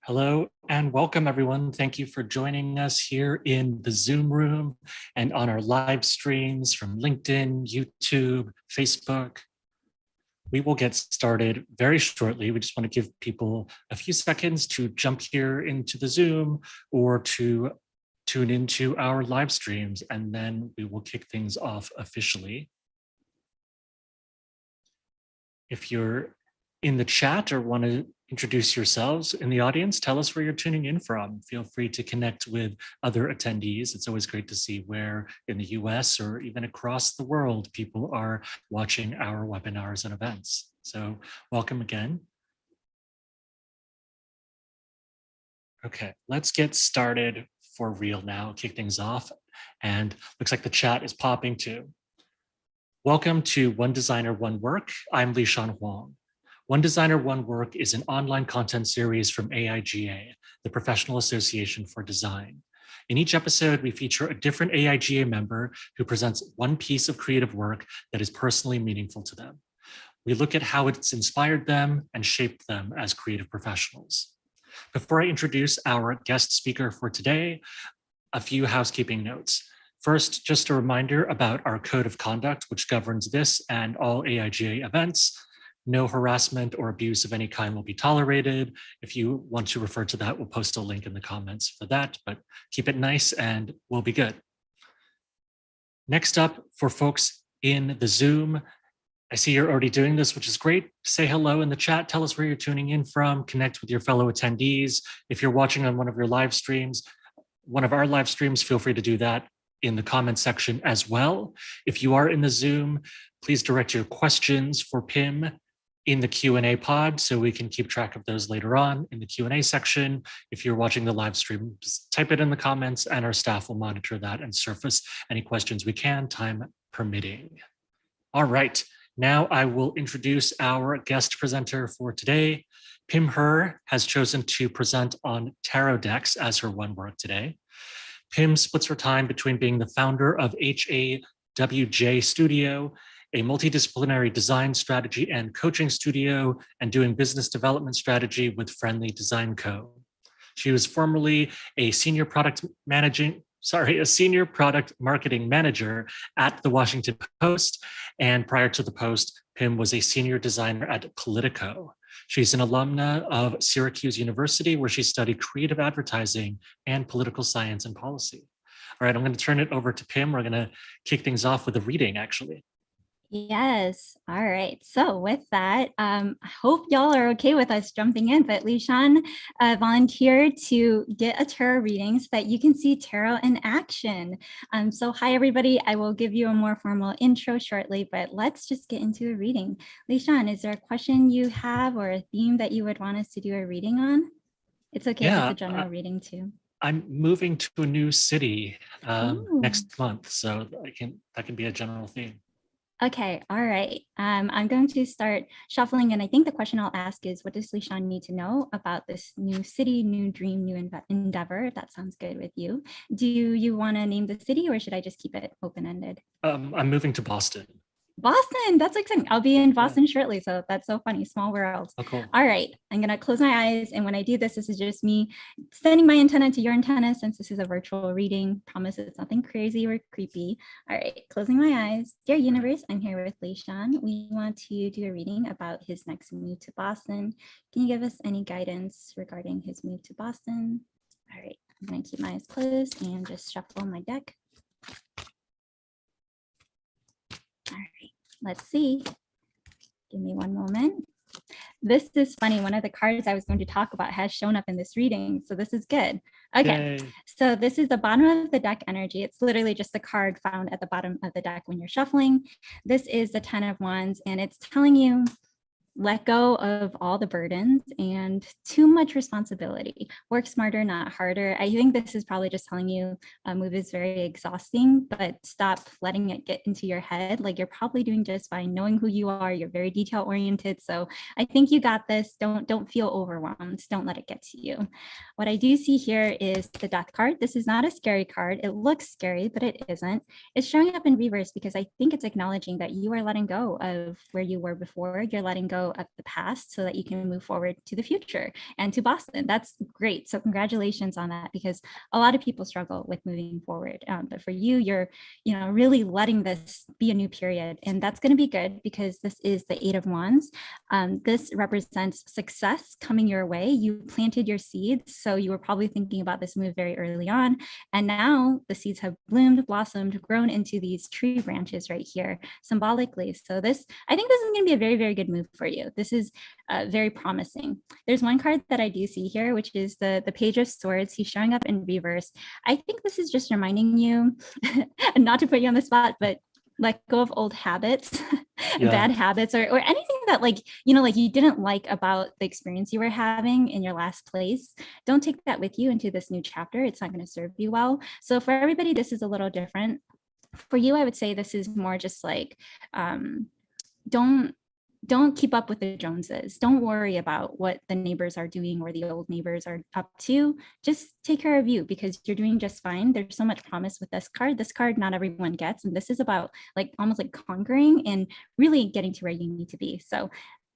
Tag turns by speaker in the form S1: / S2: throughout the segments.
S1: Hello and welcome, everyone. Thank you for joining us here in the Zoom room and on our live streams from LinkedIn, YouTube, Facebook. We will get started very shortly. We just want to give people a few seconds to jump here into the Zoom or to tune into our live streams, and then we will kick things off officially. If you're in the chat or want to introduce yourselves in the audience, tell us where you're tuning in from. Feel free to connect with other attendees. It's always great to see where in the US or even across the world people are watching our webinars and events. So welcome again. Okay, let's get started for real now, kick things off. And looks like the chat is popping too. Welcome to One Designer, One Work. I'm Lishan Huang. One Designer, One Work is an online content series from AIGA, the Professional Association for Design. In each episode, we feature a different AIGA member who presents one piece of creative work that is personally meaningful to them. We look at how it's inspired them and shaped them as creative professionals. Before I introduce our guest speaker for today, a few housekeeping notes. First, just a reminder about our code of conduct, which governs this and all AIGA events. No harassment or abuse of any kind will be tolerated. If you want to refer to that, we'll post a link in the comments for that, but keep it nice and we'll be good. Next up, for folks in the Zoom, I see you're already doing this, which is great. Say hello in the chat, tell us where you're tuning in from, connect with your fellow attendees. If you're watching on one of our live streams, feel free to do that in the comment section as well. If you are in the Zoom, please direct your questions for Phim in the Q&A pod so we can keep track of those later on in the Q&A section. If you're watching the live stream, just type it in the comments and our staff will monitor that and surface any questions we can, time permitting. All right, now I will introduce our guest presenter for today. Phim Her has chosen to present on tarot decks as her one work today. Phim splits her time between being the founder of HAWJ Studio, a multidisciplinary design strategy and coaching studio, and doing business development strategy with Friendly Design Co. She was formerly a senior product marketing manager at the Washington Post. And prior to the Post, Phim was a senior designer at Politico. She's an alumna of Syracuse University, where she studied creative advertising and political science and policy. All right, I'm going to turn it over to Phim. We're going to kick things off with a reading, actually.
S2: Yes. All right. So with that, I hope y'all are okay with us jumping in, but Lishan volunteered to get a tarot reading so that you can see tarot in action. So hi, everybody. I will give you a more formal intro shortly, but let's just get into a reading. Lishan, is there a question you have or a theme that you would want us to do a reading on? It's okay if it's a general reading too.
S1: I'm moving to a new city next month, so that can be a general theme.
S2: Okay, all right. I'm going to start shuffling, and I think the question I'll ask is, what does Lishan need to know about this new city, new dream, new endeavor? If that sounds good with you. Do you want to name the city, or should I just keep it open-ended?
S1: I'm moving to Boston.
S2: Boston, that's exciting. I'll be in Boston shortly, so that's so funny. Small world.
S1: Oh, cool.
S2: All right, I'm gonna close my eyes, and when I do this, this is just me sending my antenna to your antenna, since this is a virtual reading. Promise it's nothing crazy or creepy. All right, closing my eyes. Dear universe, I'm here with Lishan. We want to do a reading about his next move to Boston. Can you give us any guidance regarding his move to Boston? All right, I'm gonna keep my eyes closed and just shuffle my deck. All right, let's see. Give me one moment. This is funny. One of the cards I was going to talk about has shown up in this reading, so this is good. Okay, yay. So this is the bottom of the deck energy. It's literally just the card found at the bottom of the deck when you're shuffling. This is the 10 of Wands, and it's telling you, let go of all the burdens and too much responsibility. Work smarter, not harder. I think this is probably just telling you a move is very exhausting, but stop letting it get into your head. Like, you're probably doing just fine, knowing who you are. You're very detail oriented. So I think you got this. Don't feel overwhelmed. Don't let it get to you. What I do see here is the Death card. This is not a scary card. It looks scary, but it isn't. It's showing up in reverse because I think it's acknowledging that you are letting go of where you were before. You're letting go go of the past so that you can move forward to the future and to Boston. That's great. So congratulations on that, because a lot of people struggle with moving forward. But for you, you're, really letting this be a new period. And that's going to be good because this is the Eight of Wands. This represents success coming your way. You planted your seeds. So you were probably thinking about this move very early on. And now the seeds have bloomed, blossomed, grown into these tree branches right here symbolically. So I think this is going to be a very, very good move for you. This is very promising. There's one card that I do see here, which is the Page of Swords. He's showing up in reverse. I think this is just reminding you, not to put you on the spot, but let go of old habits, bad habits, or anything that like you didn't like about the experience you were having in your last place. Don't take that with you into this new chapter. It's not going to serve you well. So for everybody, this is a little different. For you, I would say this is more just like, don't keep up with the Joneses. Don't worry about what the neighbors are doing or the old neighbors are up to. Just take care of you, because you're doing just fine. There's so much promise with this card. This card not everyone gets, and this is about like almost like conquering and really getting to where you need to be. So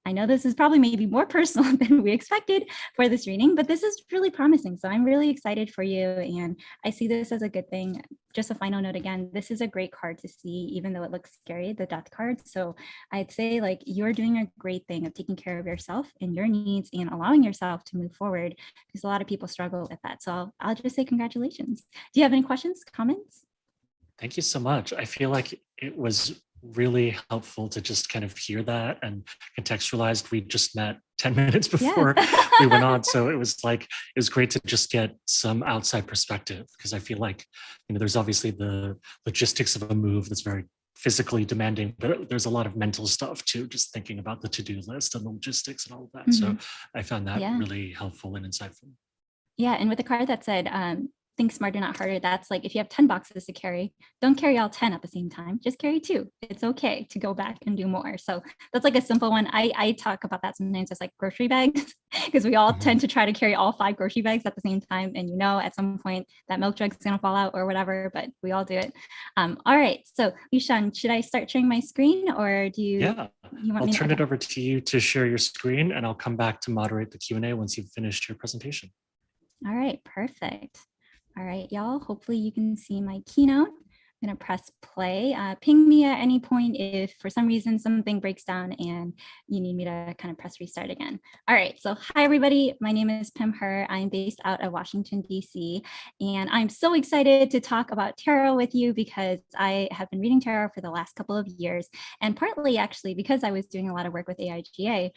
S2: I know this is probably maybe more personal than we expected for this reading, but this is really promising. So I'm really excited for you, and I see this as a good thing. Just a final note again, this is a great card to see, even though it looks scary, the Death card. So I'd say like you're doing a great thing of taking care of yourself and your needs and allowing yourself to move forward, because a lot of people struggle with that. So I'll just say congratulations. Do you have any questions, comments?
S1: Thank you so much. I feel like it was really helpful to just kind of hear that and contextualized. We just met 10 minutes before we went on. So it was great to just get some outside perspective, because I feel like, there's obviously the logistics of a move that's very physically demanding, but there's a lot of mental stuff too, just thinking about the to-do list and the logistics and all of that. So I found that really helpful and insightful.
S2: Yeah, and with the card that said, think smarter, not harder. That's like, if you have 10 boxes to carry, don't carry all 10 at the same time. Just carry 2. It's okay to go back and do more. So that's like a simple one. I talk about that sometimes as like grocery bags, because we all tend to try to carry all 5 grocery bags at the same time. And at some point that milk jug's going to fall out or whatever, but we all do it. All right. So Lishan, should I start sharing my screen, or do you?
S1: Yeah, I'll turn it over to you to share your screen, and I'll come back to moderate the Q&A once you've finished your presentation.
S2: All right, perfect. All right, y'all, hopefully you can see my keynote. I'm gonna press play. Ping me at any point if for some reason something breaks down and you need me to kind of press restart again. All right, so hi everybody, my name is Phim Her. I'm based out of Washington, DC, and I'm so excited to talk about tarot with you because I have been reading tarot for the last couple of years, and partly actually because I was doing a lot of work with AIGA.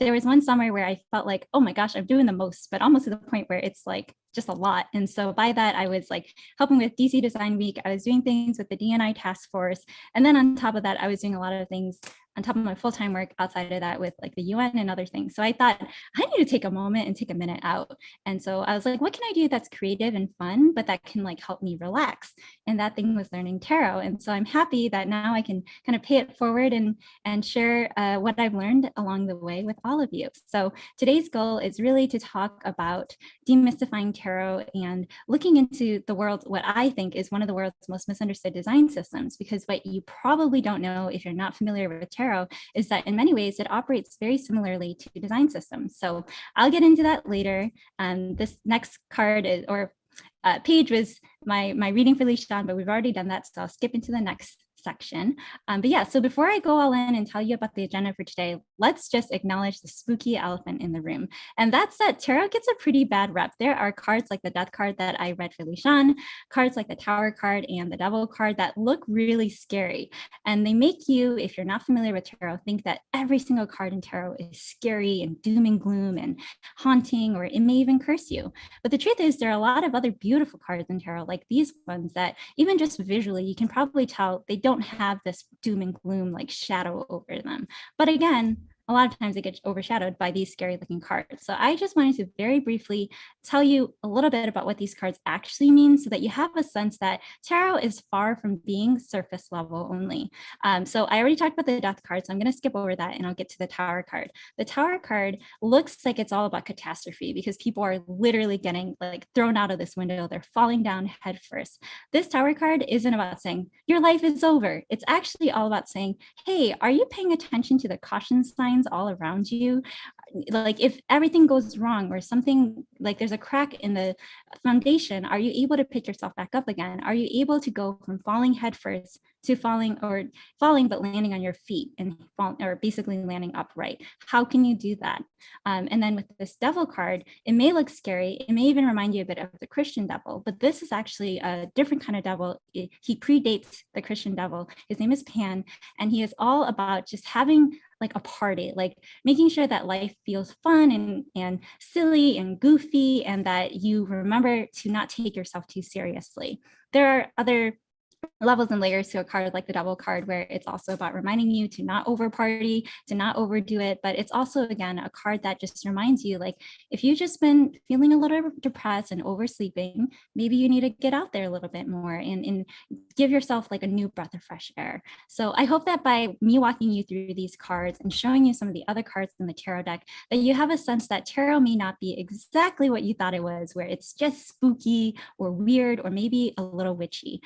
S2: There was one summer where I felt like, oh my gosh, I'm doing the most, but almost to the point where it's like just a lot. And so by that, I was like helping with DC Design Week. I was doing things with the DNI task force. And then on top of that, I was doing a lot of things on top of my full-time work outside of that with like the UN and other things. So I thought I need to take a moment and take a minute out. And so I was like, what can I do that's creative and fun, but that can like help me relax? And that thing was learning tarot. And so I'm happy that now I can kind of pay it forward and share what I've learned along the way with all of you. So today's goal is really to talk about demystifying tarot and looking into the world, what I think is one of the world's most misunderstood design systems, because what you probably don't know if you're not familiar with tarot is that in many ways it operates very similarly to design systems. So I'll get into that later. This next card is, or page was my reading for Lishan, but we've already done that, so I'll skip into the next section. But yeah, so before I go all in and tell you about the agenda for today, let's just acknowledge the spooky elephant in the room. And that's that tarot gets a pretty bad rep. There are cards like the Death card that I read for Lishan, cards like the Tower card and the Devil card that look really scary. And they make you, if you're not familiar with tarot, think that every single card in tarot is scary and doom and gloom and haunting, or it may even curse you. But the truth is there are a lot of other beautiful cards in tarot, like these ones, that even just visually, you can probably tell they don't have this doom and gloom like shadow over them. But again, a lot of times it gets overshadowed by these scary looking cards. So I just wanted to very briefly tell you a little bit about what these cards actually mean so that you have a sense that tarot is far from being surface level only. So I already talked about the Death card, so I'm going to skip over that and I'll get to the Tower card. The Tower card looks like it's all about catastrophe because people are literally getting like thrown out of this window. They're falling down head first. This Tower card isn't about saying your life is over. It's actually all about saying, hey, are you paying attention to the caution signs foundations all around you. Like if everything goes wrong or something, like there's a crack in the foundation, are you able to pick yourself back up again? Are you able to go from falling headfirst to falling but landing on your feet and or basically landing upright? How can you do that? And then with this devil card, it may look scary. It may even remind you a bit of the Christian devil, but this is actually a different kind of devil. He predates the Christian devil. His name is Pan, and he is all about just having like a party, like making sure that life feels fun and silly and goofy, and that you remember to not take yourself too seriously. There are other levels and layers to a card like the devil card, where it's also about reminding you to not over party, to not overdo it. But it's also, again, a card that just reminds you, like, if you've just been feeling a little depressed and oversleeping, maybe you need to get out there a little bit more and give yourself like a new breath of fresh air. So I hope that by me walking you through these cards and showing you some of the other cards in the tarot deck, that you have a sense that tarot may not be exactly what you thought it was, where it's just spooky or weird or maybe a little witchy.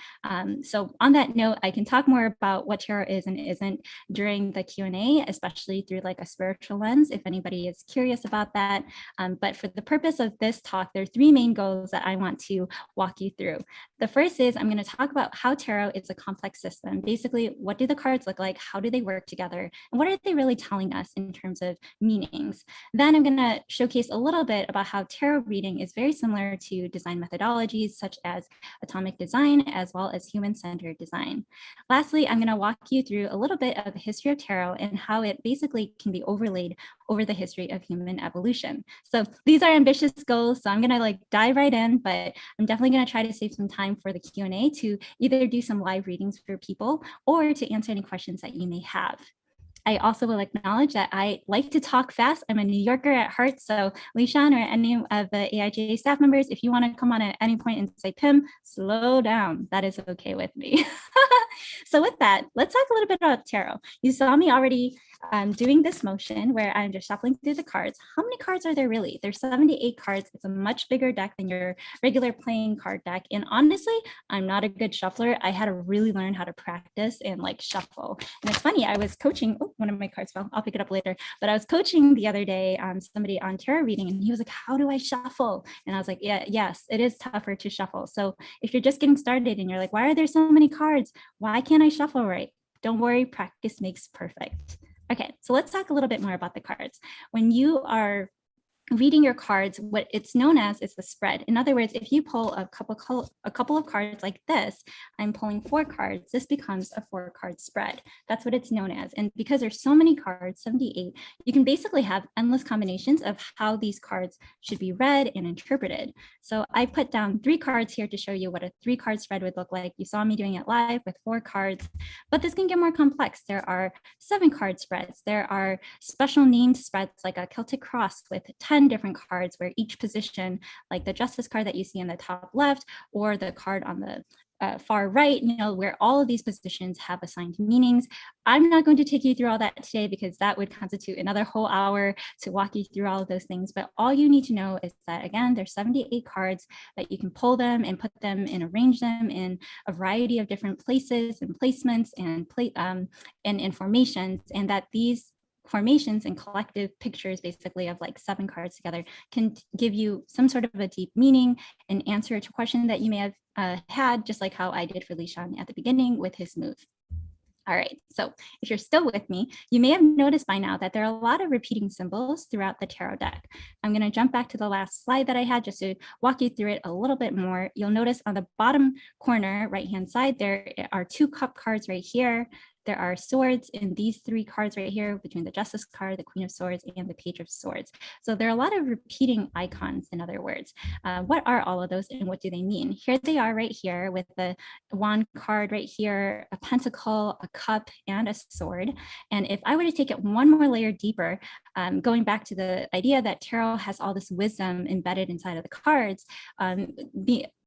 S2: So on that note, I can talk more about what tarot is and isn't during the Q&A, especially through like a spiritual lens, if anybody is curious about that. But for the purpose of this talk, there are three main goals that I want to walk you through. The first is I'm going to talk about how tarot is a complex system. Basically, what do the cards look like? How do they work together? And what are they really telling us in terms of meanings? Then I'm going to showcase a little bit about how tarot reading is very similar to design methodologies such as atomic design, as well as human-centered design. Lastly, I'm going to walk you through a little bit of the history of tarot and how it basically can be overlaid over the history of human evolution. So these are ambitious goals, so I'm going to like dive right in, but I'm definitely going to try to save some time for the Q&A to either do some live readings for people or to answer any questions that you may have. I also will acknowledge that I like to talk fast. I'm a New Yorker at heart. So Lishan or any of the AIGA staff members, if you want to come on at any point and say, Phim, slow down, that is okay with me. So with that, let's talk a little bit about tarot. You saw me already doing this motion where I'm just shuffling through the cards. How many cards are there really? There's 78 cards. It's a much bigger deck than your regular playing card deck. And honestly, I'm not a good shuffler. I had to really learn how to practice and like shuffle. And it's funny, I was coaching, oh, one of my cards fell, I'll pick it up later. But I was coaching the other day somebody on tarot reading, and he was like, how do I shuffle? And I was like, yeah, yes, it is tougher to shuffle. So if you're just getting started and you're like, why are there so many cards? Why can't I shuffle right? Don't worry, practice makes perfect. Okay, so let's talk a little bit more about the cards. When you are reading your cards, what it's known as is the spread. In other words, if you pull a couple of cards like this, I'm pulling 4 cards, this becomes a 4-card spread. That's what it's known as. And because there's so many cards, 78, you can basically have endless combinations of how these cards should be read and interpreted. So I put down 3 cards here to show you what a 3-card spread would look like. You saw me doing it live with 4 cards, but this can get more complex. There are 7-card spreads. There are special named spreads like a Celtic cross with 10 different cards, where each position, like the justice card that you see in the top left or the card on the far right, you know, where all of these positions have assigned meanings. I'm not going to take you through all that today because that would constitute another whole hour to walk you through all of those things. But all you need to know is that, again, there's 78 cards that you can pull them and put them and arrange them in a variety of different places and placements and formations, and that these formations and collective pictures basically of like 7 cards together can give you some sort of a deep meaning and answer to a question that you may have had, just like how I did for Lishan at the beginning with his move. All right, so if you're still with me, you may have noticed by now that there are a lot of repeating symbols throughout the tarot deck. I'm going to jump back to the last slide that I had just to walk you through it a little bit more. You'll notice on the bottom corner, right-hand side, there are 2 cup cards right here. There are swords in these 3 cards right here between the Justice card, the Queen of Swords, and the Page of Swords. So there are a lot of repeating icons, in other words. What are all of those and what do they mean? Here they are right here with the wand card right here, a pentacle, a cup, and a sword. And if I were to take it one more layer deeper, going back to the idea that tarot has all this wisdom embedded inside of the cards,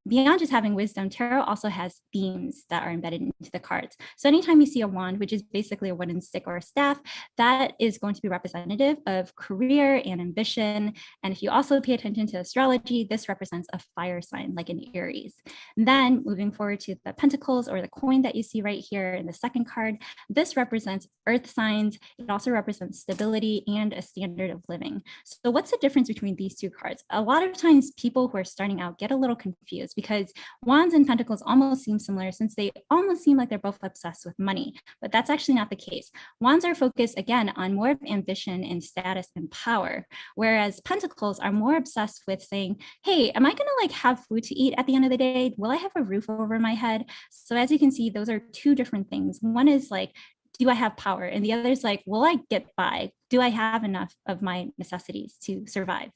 S2: beyond just having wisdom, tarot also has themes that are embedded into the cards. So anytime you see a wand, which is basically a wooden stick or a staff, that is going to be representative of career and ambition. And if you also pay attention to astrology, this represents a fire sign like an Aries. Then moving forward to the pentacles or the coin that you see right here in the second card, this represents earth signs. It also represents stability and a standard of living. So what's the difference between these two cards? A lot of times people who are starting out get a little confused because wands and pentacles almost seem similar since they almost seem like they're both obsessed with money, but that's actually not the case. Wands are focused again on more of ambition and status and power, whereas pentacles are more obsessed with saying, hey, am I gonna like have food to eat at the end of the day? Will I have a roof over my head? So as you can see, those are two different things. One is like, do I have power? And the other is like, will I get by? Do I have enough of my necessities to survive?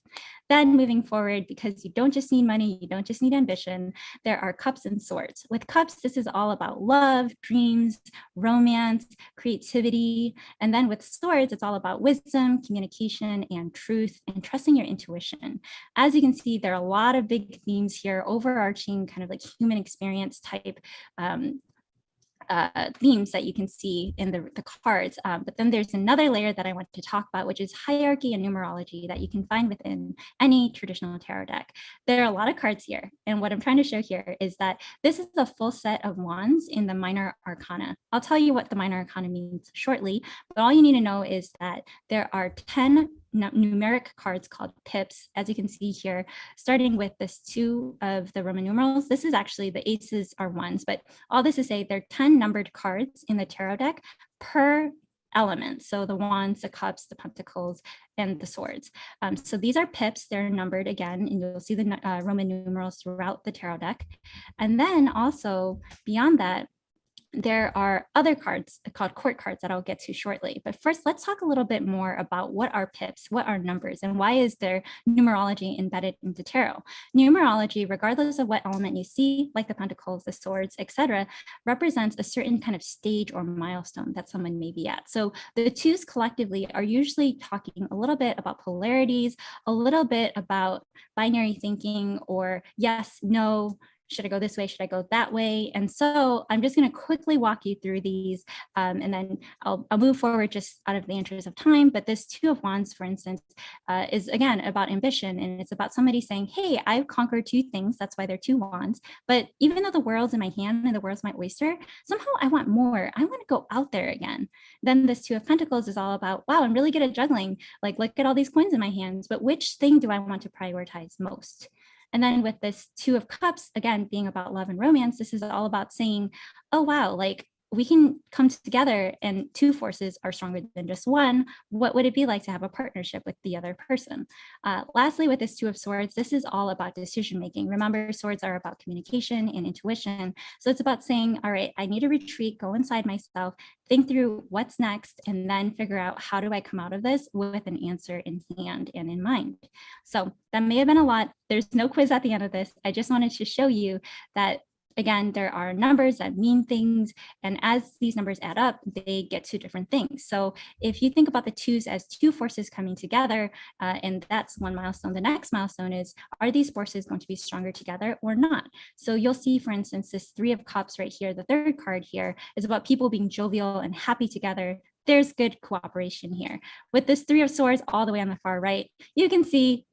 S2: Then moving forward, because you don't just need money, you don't just need ambition, there are cups and swords. With cups, this is all about love, dreams, romance, creativity. And then with swords, it's all about wisdom, communication, and truth, and trusting your intuition. As you can see, there are a lot of big themes here, overarching kind of like human experience type themes that you can see in the cards. But then there's another layer that I want to talk about, which is hierarchy and numerology that you can find within any traditional tarot deck. There are a lot of cards here. And what I'm trying to show here is that this is a full set of wands in the minor arcana. I'll tell you what the minor arcana means shortly, but all you need to know is that there are 10 numeric cards called pips, as you can see here, starting with this 2 of the Roman numerals. This is actually, the aces are ones, but all this to say there are 10 numbered cards in the tarot deck per element. So the wands, the cups, the pentacles, and the swords. So these are pips, they're numbered again, and you'll see the Roman numerals throughout the tarot deck. And then also beyond that, there are other cards called court cards that I'll get to shortly. But first, let's talk a little bit more about what are pips, what are numbers, and why is there numerology embedded into tarot? Numerology, regardless of what element you see, like the pentacles, the swords, etc., represents a certain kind of stage or milestone that someone may be at. So the twos collectively are usually talking a little bit about polarities, a little bit about binary thinking, or yes, no, should I go this way? Should I go that way? And so I'm just going to quickly walk you through these, and then I'll move forward just out of the interest of time. But this 2 of wands, for instance, is again about ambition. And it's about somebody saying, hey, I've conquered 2 things. That's why they're 2 wands. But even though the world's in my hand and the world's my oyster, somehow I want more. I want to go out there again. Then this 2 of pentacles is all about, wow, I'm really good at juggling. Like, look at all these coins in my hands, but which thing do I want to prioritize most? And then with this 2 of cups, again, being about love and romance, this is all about saying, oh, wow, like we can come together and 2 forces are stronger than just one. What would it be like to have a partnership with the other person? Lastly, with this 2 of swords, this is all about decision making. Remember, swords are about communication and intuition. So it's about saying, all right, I need to retreat, go inside myself, think through what's next, and then figure out how do I come out of this with an answer in hand and in mind. So that may have been a lot. There's no quiz at the end of this. I just wanted to show you that, again, there are numbers that mean things, and as these numbers add up, they get to different things. So if you think about the 2s as 2 forces coming together, and that's one milestone, the next milestone is, are these forces going to be stronger together or not? So you'll see, for instance, this 3 of cups right here, the third card here, is about people being jovial and happy together. There's good cooperation here. With this 3 of swords all the way on the far right, you can see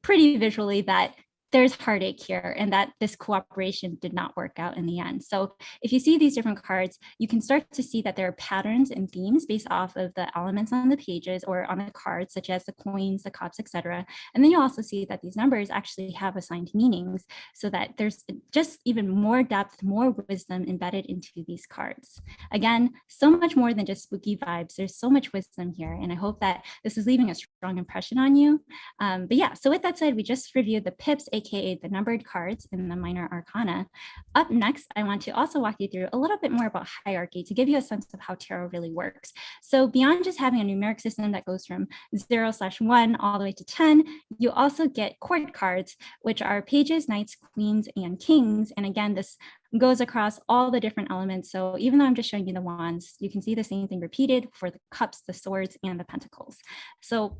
S2: pretty visually that there's heartache here and that this cooperation did not work out in the end. So if you see these different cards, you can start to see that there are patterns and themes based off of the elements on the pages or on the cards, such as the coins, the cups, etc. And then you also see that these numbers actually have assigned meanings, so that there's just even more depth, more wisdom embedded into these cards. Again, so much more than just spooky vibes. There's so much wisdom here, and I hope that this is leaving a strong impression on you. But yeah, so with that said, we just reviewed the pips, aka the numbered cards in the minor arcana. Up next, I want to also walk you through a little bit more about hierarchy to give you a sense of how tarot really works. So beyond just having a numeric system that goes from 0/1 all the way to 10, you also get court cards, which are pages, knights, queens, and kings. And again, this goes across all the different elements. So even though I'm just showing you the wands, you can see the same thing repeated for the cups, the swords, and the pentacles. So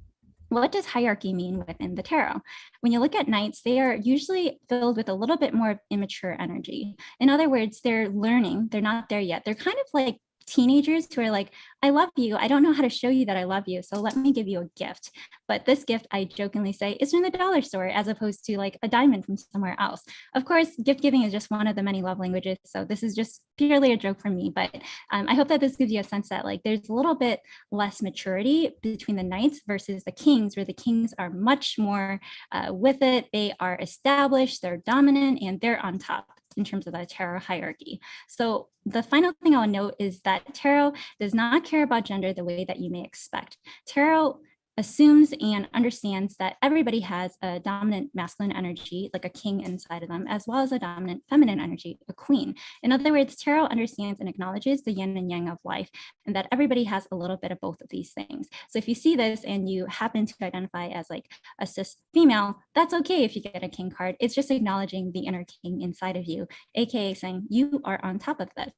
S2: What does hierarchy mean within the tarot? When you look at knights, they are usually filled with a little bit more immature energy. In other words, they're learning, they're not there yet. They're kind of like teenagers who are like, I love you. I don't know how to show you that I love you. So let me give you a gift. But this gift, I jokingly say, is from the dollar store as opposed to like a diamond from somewhere else. Of course, gift giving is just one of the many love languages. So this is just purely a joke from me. But I hope that this gives you a sense that like there's a little bit less maturity between the knights versus the kings, where the kings are much more with it. They are established, they're dominant, and they're on top in terms of the tarot hierarchy. So the final thing I'll note is that tarot does not care about gender the way that you may expect. Tarot assumes and understands that everybody has a dominant masculine energy, like a king inside of them, as well as a dominant feminine energy, a queen. In other words, tarot understands and acknowledges the yin and yang of life, and that everybody has a little bit of both of these things. So if you see this and you happen to identify as like a cis female, that's okay if you get a king card. It's just acknowledging the inner king inside of you, AKA saying you are on top of this.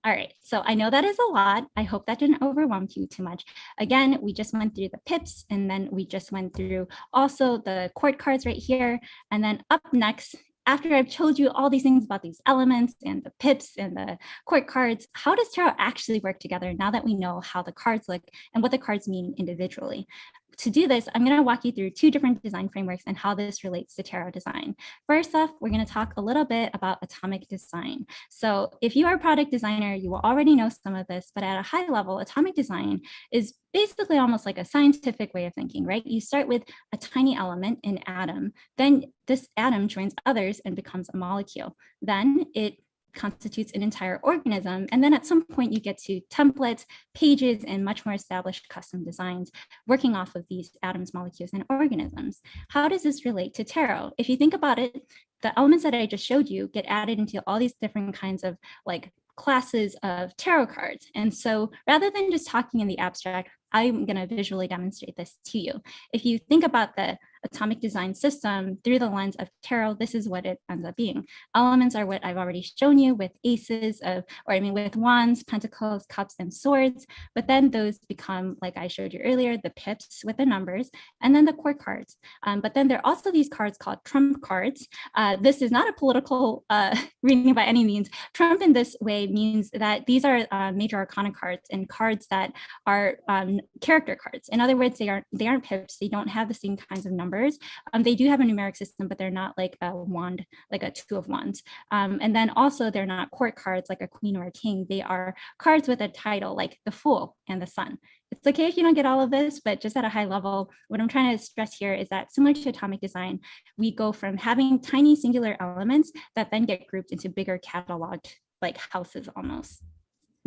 S2: All right, so I know that is a lot. I hope that didn't overwhelm you too much. Again, we just went through the pips, and then we just went through also the court cards right here. And then up next, after I've told you all these things about these elements and the pips and the court cards, how does tarot actually work together now that we know how the cards look and what the cards mean individually? To do this, I'm going to walk you through two different design frameworks and how this relates to tarot design. First off, we're going to talk a little bit about atomic design. So if you are a product designer, you will already know some of this, but at a high level, atomic design is basically almost like a scientific way of thinking, right? You start with a tiny element, an atom, then this atom joins others and becomes a molecule. Then it constitutes an entire organism. And then at some point you get to templates, pages, and much more established custom designs working off of these atoms, molecules, and organisms. How does this relate to tarot? If you think about it, the elements that I just showed you get added into all these different kinds of like classes of tarot cards. And so rather than just talking in the abstract, I'm going to visually demonstrate this to you. If you think about the atomic design system through the lens of tarot, this is what it ends up being. Elements are what I've already shown you with aces of, with wands, pentacles, cups, and swords. But then those become, like I showed you earlier, the pips with the numbers, and then the court cards. But then there are also these cards called trump cards. This is not a political reading by any means. Trump in this way means that these are major arcana cards and cards that are character cards. In other words, they aren't pips. They don't have the same kinds of numbers. They do have a numeric system, but they're not like a wand, like a two of wands. And then also they're not court cards like a queen or a king. They are cards with a title like the Fool and the Sun. It's okay if you don't get all of this, but just at a high level, what I'm trying to stress here is that similar to atomic design, we go from having tiny singular elements that then get grouped into bigger cataloged like houses almost.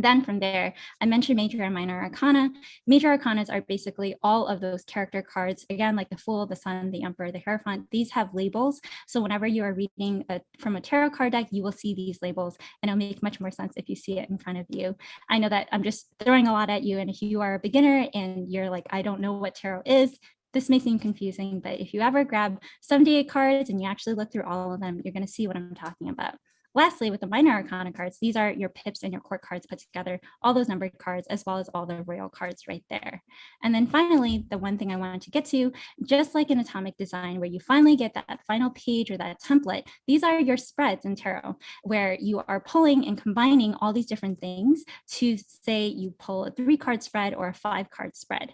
S2: Then from there, I mentioned major and minor arcana. Major arcanas are basically all of those character cards, again, like the Fool, the Sun, the Emperor, the Hierophant. These have labels. So whenever you are reading from a tarot card deck, you will see these labels, and it'll make much more sense if you see it in front of you. I know that I'm just throwing a lot at you, and if you are a beginner and you're like, I don't know what tarot is, this may seem confusing, but if you ever grab 78 cards and you actually look through all of them, you're going to see what I'm talking about. Lastly, with the minor arcana cards, these are your pips and your court cards put together, all those numbered cards, as well as all the royal cards right there. And then finally, the one thing I wanted to get to, just like in atomic design, where you finally get that final page or that template, these are your spreads in tarot, where you are pulling and combining all these different things to say you pull a 3-card spread or a 5-card spread.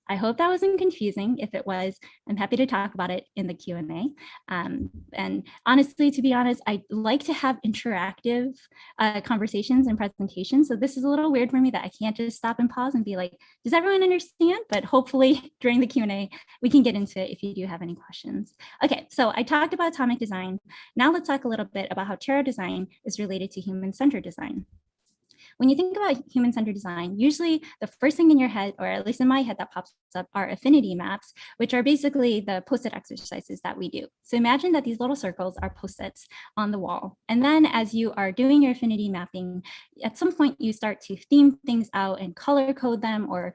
S2: I hope that wasn't confusing. If it was, I'm happy to talk about it in the Q&A. And honestly, to be honest, I like to have interactive conversations and presentations. So this is a little weird for me that I can't just stop and pause and be like, does everyone understand? But hopefully during the Q&A, we can get into it if you do have any questions. Okay, so I talked about atomic design. Now let's talk a little bit about how tarot design is related to human-centered design. When you think about human-centered design, usually the first thing in your head, or at least in my head that pops up, are affinity maps, which are basically the post-it exercises that we do. So imagine that these little circles are post-its on the wall. And then as you are doing your affinity mapping, at some point you start to theme things out and color code them, or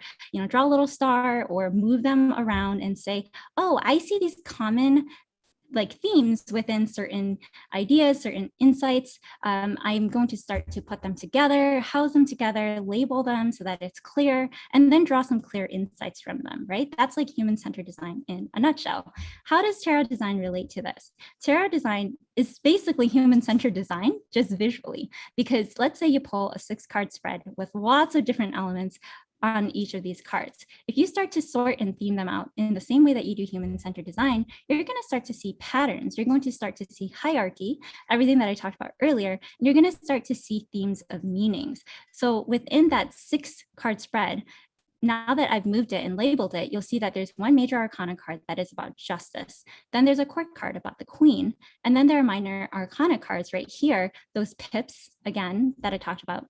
S2: draw a little star or move them around and say, oh, I see these common like themes within certain ideas, certain insights. I'm going to start to put them together, house them together, label them so that it's clear, and then draw some clear insights from them, right? That's like human-centered design in a nutshell. How does tarot design relate to this? Tarot design is basically human-centered design, just visually, because let's say you pull a 6-card spread with lots of different elements on each of these cards. If you start to sort and theme them out in the same way that you do human-centered design, you're going to start to see patterns. You're going to start to see hierarchy, everything that I talked about earlier, and you're going to start to see themes of meanings. So within that 6-card spread, now that I've moved it and labeled it, you'll see that there's one major arcana card that is about justice. Then there's a court card about the queen. And then there are minor arcana cards right here, those pips, again, that I talked about,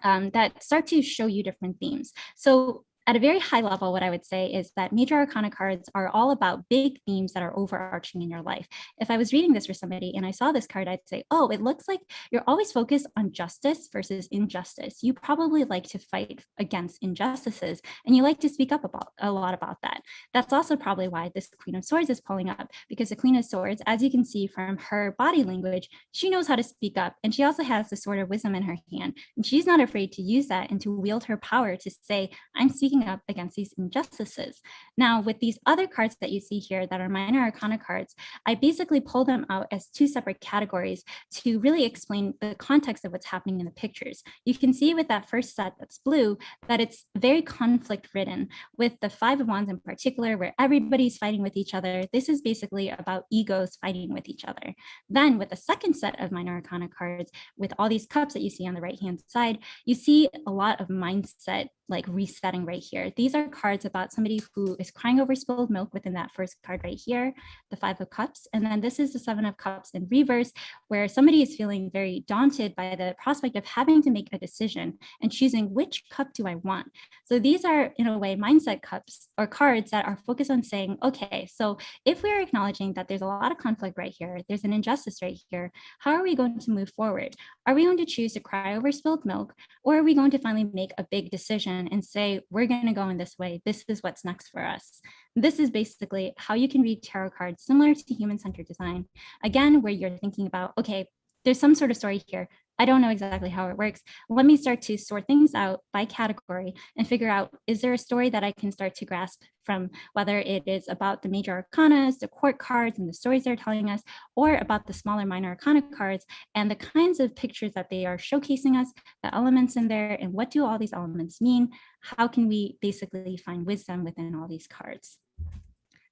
S2: that start to show you different themes. So at a very high level, what I would say is that major arcana cards are all about big themes that are overarching in your life. If I was reading this for somebody and I saw this card, I'd say, oh, it looks like you're always focused on justice versus injustice. You probably like to fight against injustices, and you like to speak up about a lot about that. That's also probably why this Queen of Swords is pulling up, because the Queen of Swords, as you can see from her body language, she knows how to speak up, and she also has the Sword of Wisdom in her hand, and she's not afraid to use that and to wield her power to say, I'm speaking up against these injustices. Now, with these other cards that you see here that are minor arcana cards, I basically pull them out as 2 separate categories to really explain the context of what's happening in the pictures. You can see with that first set that's blue that it's very conflict ridden, with the 5 of Wands in particular, where everybody's fighting with each other. This is basically about egos fighting with each other. Then with the second set of minor arcana cards, with all these cups that you see on the right hand side, you see a lot of mindset like resetting right here. These are cards about somebody who is crying over spilled milk within that first card right here, the 5 of Cups. And then this is the 7 of Cups in reverse, where somebody is feeling very daunted by the prospect of having to make a decision and choosing which cup do I want. So these are, in a way, mindset cups or cards that are focused on saying, okay, so if we're acknowledging that there's a lot of conflict right here, there's an injustice right here, how are we going to move forward? Are we going to choose to cry over spilled milk, or are we going to finally make a big decision and say, we're going to go in this way, this is what's next for us? This is basically how you can read tarot cards similar to human-centered design. Again, where you're thinking about, okay, there's some sort of story here. I don't know exactly how it works. Let me start to sort things out by category and figure out, is there a story that I can start to grasp from, whether it is about the major arcanas, the court cards and the stories they're telling us, or about the smaller minor arcana cards and the kinds of pictures that they are showcasing us, the elements in there, and what do all these elements mean? How can we basically find wisdom within all these cards?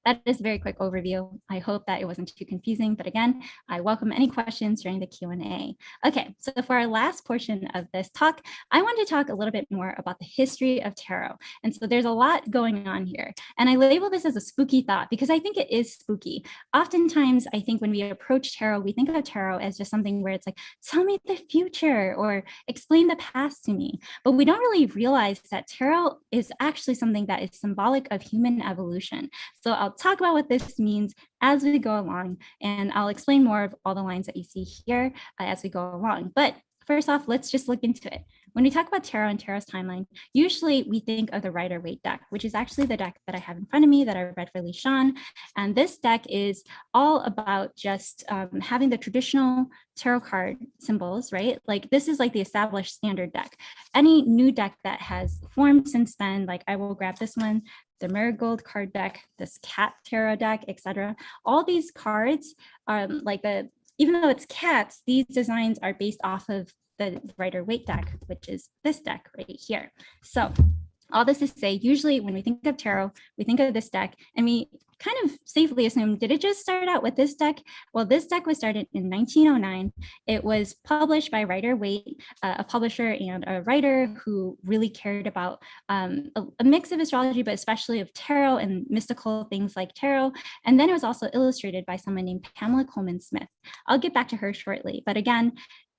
S2: That is a very quick overview. I hope that it wasn't too confusing, but again, I welcome any questions during the Q&A. Okay, so for our last portion of this talk, I want to talk a little bit more about the history of tarot. And so there's a lot going on here. And I label this as a spooky thought because I think it is spooky. Oftentimes, I think when we approach tarot, we think of tarot as just something where it's like, tell me the future or explain the past to me. But we don't really realize that tarot is actually something that is symbolic of human evolution. So I'll talk about what this means as we go along, and I'll explain more of all the lines that you see here as we go along. But first off, let's just look into it. When we talk about tarot and tarot's timeline, usually we think of the Rider-Waite deck, which is actually the deck that I have in front of me that I read for Lishan. And this deck is all about just having the traditional tarot card symbols, right? Like this is like the established standard deck. Any new deck that has formed since then, like I will grab this one, the Marigold card deck, this cat tarot deck, etc. All these cards are like even though it's cats, these designs are based off of the Rider-Waite deck, which is this deck right here. So all this to say, usually when we think of tarot, we think of this deck and we kind of safely assume, did it just start out with this deck? Well, this deck was started in 1909. It was published by Rider-Waite, a publisher and a writer who really cared about a mix of astrology, but especially of tarot and mystical things like tarot. And then it was also illustrated by someone named Pamela Coleman Smith. I'll get back to her shortly. But again,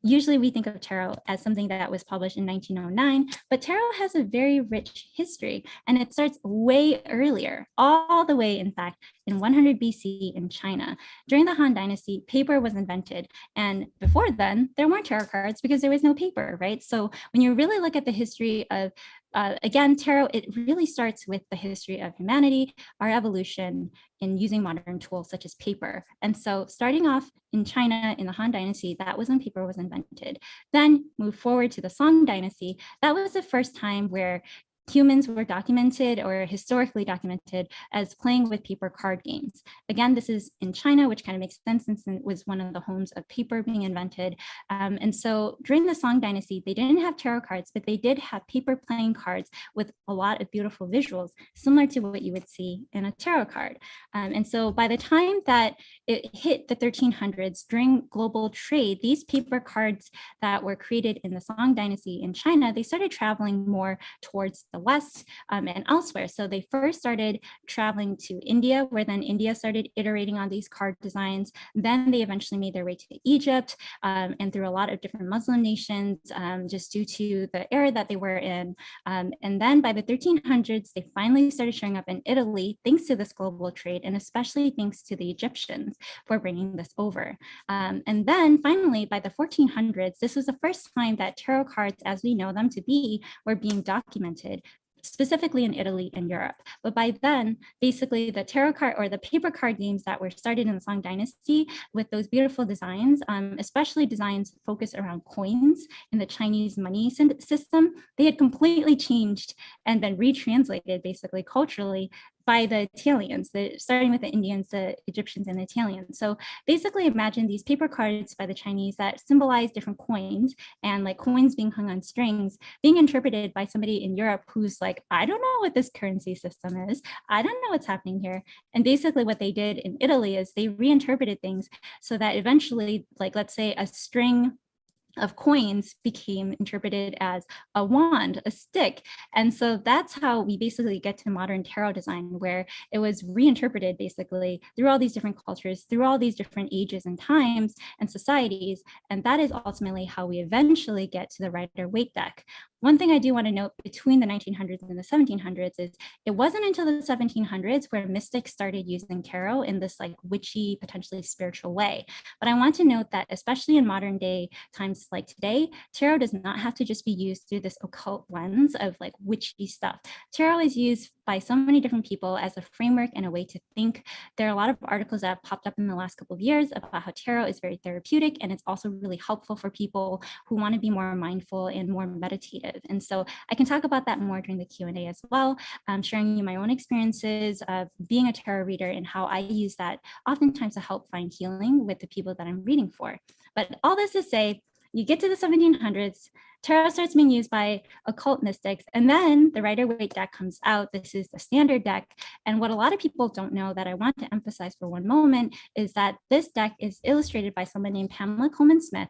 S2: usually we think of tarot as something that was published in 1909, but tarot has a very rich history and it starts way earlier, all the way, in fact, in 100 BC in China. During the Han Dynasty, paper was invented. And before then, there weren't tarot cards because there was no paper, right? So when you really look at the history of again, tarot, it really starts with the history of humanity, our evolution in using modern tools such as paper. And so starting off in China in the Han Dynasty, that was when paper was invented. Then move forward to the Song Dynasty. That was the first time where humans were documented or historically documented as playing with paper card games. Again, this is in China, which kind of makes sense since it was one of the homes of paper being invented. And so during the Song Dynasty, they didn't have tarot cards, but they did have paper playing cards with a lot of beautiful visuals, similar to what you would see in a tarot card. And so by the time that it hit the 1300s, during global trade, these paper cards that were created in the Song Dynasty in China, they started traveling more towards the West and elsewhere. So they first started traveling to India, where then India started iterating on these card designs. Then they eventually made their way to Egypt and through a lot of different Muslim nations, just due to the era that they were in. And then by the 1300s, they finally started showing up in Italy, thanks to this global trade, and especially thanks to the Egyptians for bringing this over. And then finally, by the 1400s, this was the first time that tarot cards, as we know them to be, were being documented, specifically in Italy and Europe. But by then, basically the tarot card or the paper card games that were started in the Song Dynasty with those beautiful designs, especially designs focused around coins in the Chinese money system, they had completely changed and been retranslated basically culturally by the Italians, starting with the Indians, the Egyptians, and the Italians. So basically imagine these paper cards by the Chinese that symbolize different coins and like coins being hung on strings being interpreted by somebody in Europe who's like, I don't know what this currency system is. I don't know what's happening here. And basically what they did in Italy is they reinterpreted things so that eventually, like let's say a string of coins became interpreted as a wand, a stick. And so that's how we basically get to modern tarot design, where it was reinterpreted basically through all these different cultures, through all these different ages and times and societies. And that is ultimately how we eventually get to the Rider-Waite deck. One thing I do want to note between the 1900s and the 1700s is it wasn't until the 1700s where mystics started using tarot in this like witchy, potentially spiritual way. But I want to note that especially in modern day times like today, tarot does not have to just be used through this occult lens of like witchy stuff. Tarot is used by so many different people as a framework and a way to think. There are a lot of articles that have popped up in the last couple of years about how tarot is very therapeutic, and it's also really helpful for people who want to be more mindful and more meditative. And so I can talk about that more during the Q&A as well, sharing you my own experiences of being a tarot reader and how I use that oftentimes to help find healing with the people that I'm reading for. But all this to say, you get to the 1700s, tarot starts being used by occult mystics, and then the Rider-Waite deck comes out. This is the standard deck. And what a lot of people don't know that I want to emphasize for one moment is that this deck is illustrated by someone named Pamela Coleman Smith.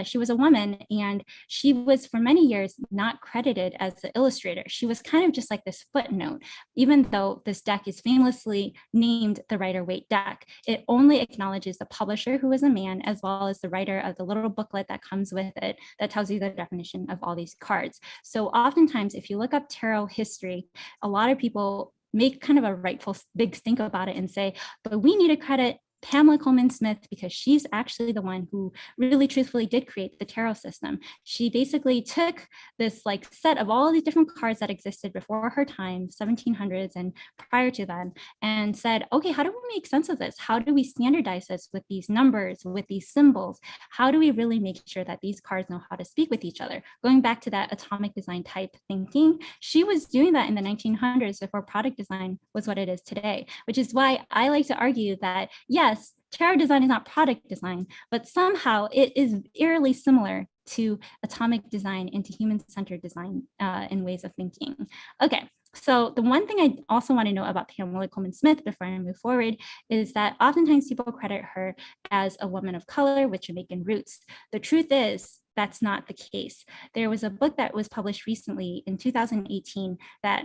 S2: She was a woman, and she was for many years not credited as the illustrator. She was kind of just like this footnote, even though this deck is famously named the Rider-Waite deck. It only acknowledges the publisher, who is a man, as well as the writer of the little booklet that comes with it that tells you the definition of all these cards. So oftentimes, if you look up tarot history, a lot of people make kind of a rightful big stink about it and say, but we need to credit Pamela Coleman Smith because she's actually the one who really truthfully did create the tarot system. She basically took this like set of all these different cards that existed before her time, 1700s and prior to then, and said, okay, how do we make sense of this? How do we standardize this with these numbers, with these symbols? How do we really make sure that these cards know how to speak with each other? Going back to that atomic design type thinking, she was doing that in the 1900s before product design was what it is today, which is why I like to argue that, yes, tarot design is not product design, but somehow it is eerily similar to atomic design and to human-centered design in ways of thinking. Okay, so the one thing I also want to know about Pamela Coleman Smith before I move forward is that oftentimes people credit her as a woman of color with Jamaican roots. The truth is, that's not the case. There was a book that was published recently in 2018 that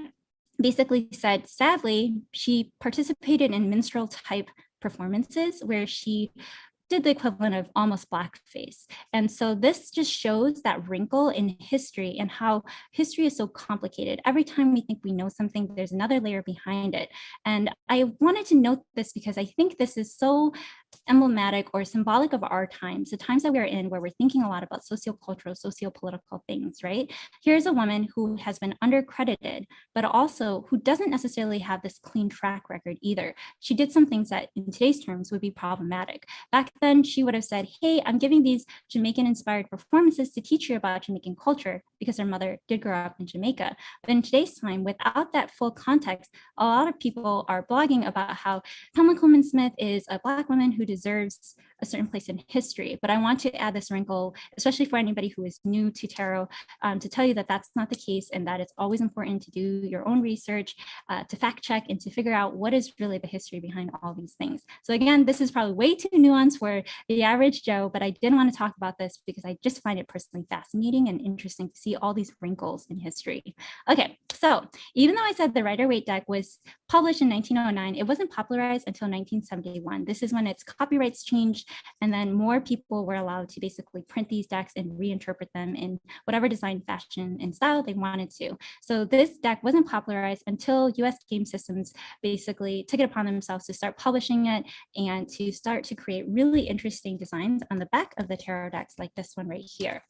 S2: basically said, sadly, she participated in minstrel type performances where she did the equivalent of almost blackface. And so this just shows that wrinkle in history and how history is so complicated. Every time we think we know something, there's another layer behind it. And I wanted to note this because I think this is so emblematic or symbolic of our times, the times that we're in, where we're thinking a lot about sociocultural, sociopolitical things, right? Here's a woman who has been undercredited, but also who doesn't necessarily have this clean track record either. She did some things that in today's terms would be problematic. Back then, she would have said, hey, I'm giving these Jamaican-inspired performances to teach you about Jamaican culture, because her mother did grow up in Jamaica. But in today's time, without that full context, a lot of people are blogging about how Pamela Coleman Smith is a Black woman who deserves a certain place in history. But I want to add this wrinkle, especially for anybody who is new to tarot, to tell you that that's not the case, and that it's always important to do your own research, to fact check, and to figure out what is really the history behind all these things. So again, this is probably way too nuanced for the average Joe, but I did want to talk about this because I just find it personally fascinating and interesting to see all these wrinkles in history. Okay, so even though I said the Rider-Waite deck was published in 1909, it wasn't popularized until 1971. This is when its copyrights changed, and then more people were allowed to basically print these decks and reinterpret them in whatever design, fashion, and style they wanted to. So this deck wasn't popularized until US Game Systems basically took it upon themselves to start publishing it and to start to create really interesting designs on the back of the tarot decks, like this one right here.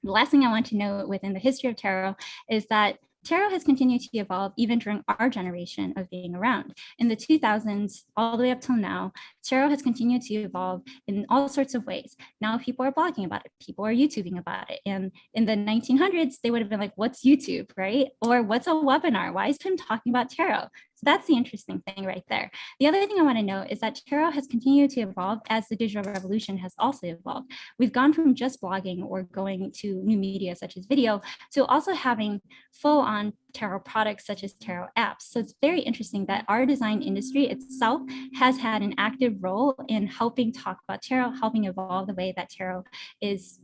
S2: The last thing I want to note within the history of tarot is that tarot has continued to evolve even during our generation of being around. In the 2000s, all the way up till now, tarot has continued to evolve in all sorts of ways. Now people are blogging about it, people are YouTubing about it. And in the 1900s, they would have been like, what's YouTube, right? Or what's a webinar? Why is Phim talking about tarot? So that's the interesting thing right there. The other thing I want to note is that tarot has continued to evolve as the digital revolution has also evolved. We've gone from just blogging or going to new media such as video to also having full-on tarot products such as tarot apps. So it's very interesting that our design industry itself has had an active role in helping talk about tarot, helping evolve the way that tarot is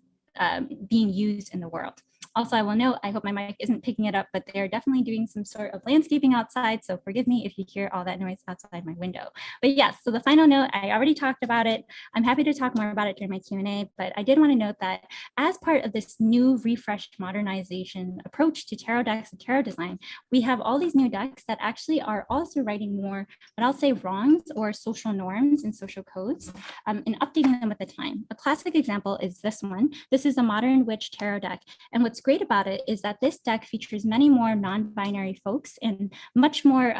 S2: being used in the world. Also, I will note, I hope my mic isn't picking it up, but they're definitely doing some sort of landscaping outside. So forgive me if you hear all that noise outside my window. But yes, so the final note, I already talked about it. I'm happy to talk more about it during my Q&A, but I did want to note that as part of this new refreshed modernization approach to tarot decks and tarot design, we have all these new decks that actually are also writing more, but I'll say wrongs or social norms and social codes, and updating them with the time. A classic example is this one. This is a Modern Witch tarot deck. And what's great about it is that this deck features many more non-binary folks and much more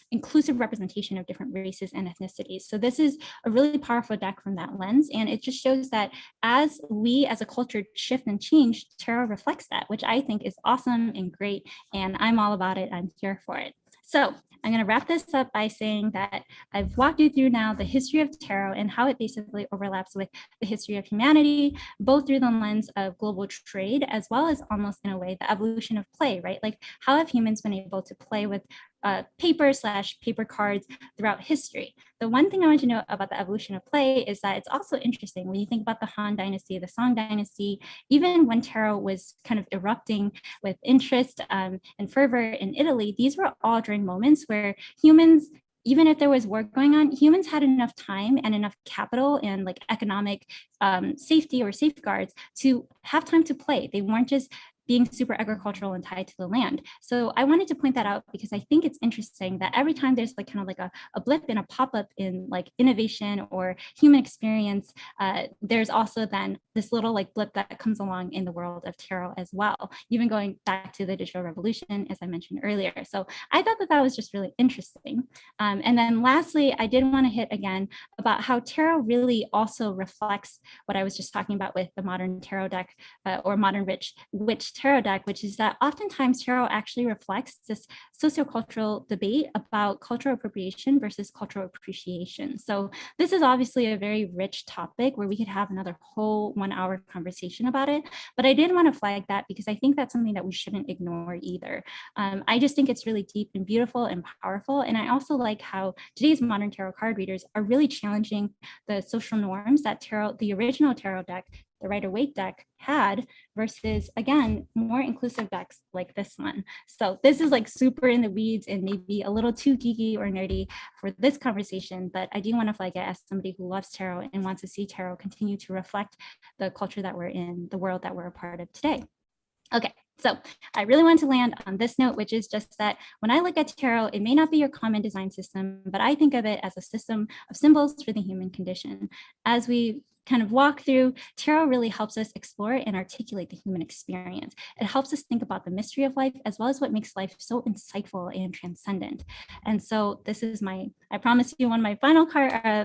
S2: inclusive representation of different races and ethnicities. So this is a really powerful deck from that lens. And it just shows that as we as a culture shift and change, tarot reflects that, which I think is awesome and great. And I'm all about it. I'm here for it. So I'm going to wrap this up by saying that I've walked you through now the history of tarot and how it basically overlaps with the history of humanity, both through the lens of global trade, as well as almost in a way, the evolution of play, right? Like how have humans been able to play with paper cards throughout history. The one thing I want to know about the evolution of play is that it's also interesting when you think about the Han Dynasty, the Song Dynasty, even when tarot was kind of erupting with interest and fervor in Italy, these were all during moments where humans, even if there was war going on, humans had enough time and enough capital and like economic safety or safeguards to have time to play. They weren't just being super agricultural and tied to the land. So I wanted to point that out because I think it's interesting that every time there's like kind of like a blip and a pop-up in like innovation or human experience, there's also then this little like blip that comes along in the world of tarot as well, even going back to the digital revolution, as I mentioned earlier. So I thought that that was just really interesting. And then lastly, I did want to hit again about how tarot really also reflects what I was just talking about with the modern tarot deck or modern witch tarot deck, which is that oftentimes tarot actually reflects this sociocultural debate about cultural appropriation versus cultural appreciation. So this is obviously a very rich topic where we could have another whole 1 hour conversation about it, but I did want to flag that because I think that's something that we shouldn't ignore either. I just think it's really deep and beautiful and powerful. And I also like how today's modern tarot card readers are really challenging the social norms that tarot, the original tarot deck, the Rider-Waite deck had versus, again, more inclusive decks like this one. So this is like super in the weeds and maybe a little too geeky or nerdy for this conversation, but I do want to flag it as somebody who loves tarot and wants to see tarot continue to reflect the culture that we're in, the world that we're a part of today. Okay, so I really want to land on this note, which is just that when I look at tarot, it may not be your common design system, but I think of it as a system of symbols for the human condition. As we kind of walk through, tarot really helps us explore and articulate the human experience. It helps us think about the mystery of life, as well as what makes life so insightful and transcendent. And so this is I promise you one of my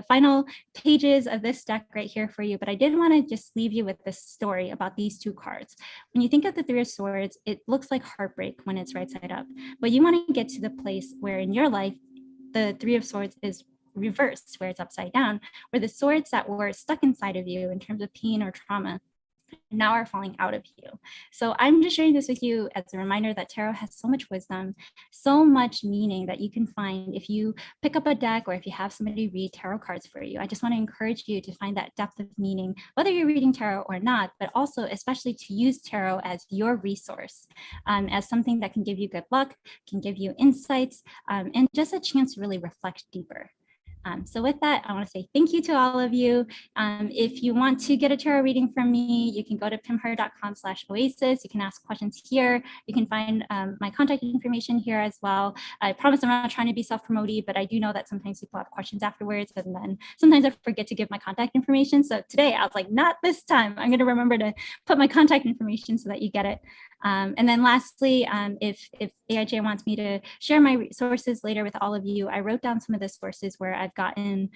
S2: final pages of this deck right here for you, but I did want to just leave you with this story about these two cards. When you think of the Three of Swords, it looks like heartbreak when it's right side up, but you want to get to the place where in your life, the Three of Swords is reversed, where it's upside down, where the swords that were stuck inside of you in terms of pain or trauma now are falling out of you. So I'm just sharing this with you as a reminder that tarot has so much wisdom, so much meaning that you can find if you pick up a deck or if you have somebody read tarot cards for you. I just want to encourage you to find that depth of meaning, whether you're reading tarot or not, but also especially to use tarot as your resource, as something that can give you good luck, can give you insights, and just a chance to really reflect deeper. So with that, I want to say thank you to all of you. If you want to get a tarot reading from me, you can go to phimher.com/oasis. You can ask questions here. You can find my contact information here as well. I promise I'm not trying to be self-promoting, but I do know that sometimes people have questions afterwards, and then sometimes I forget to give my contact information. So today I was like, not this time. I'm going to remember to put my contact information so that you get it. And then lastly, if AIGA wants me to share my resources later with all of you, I wrote down some of the sources where I've gotten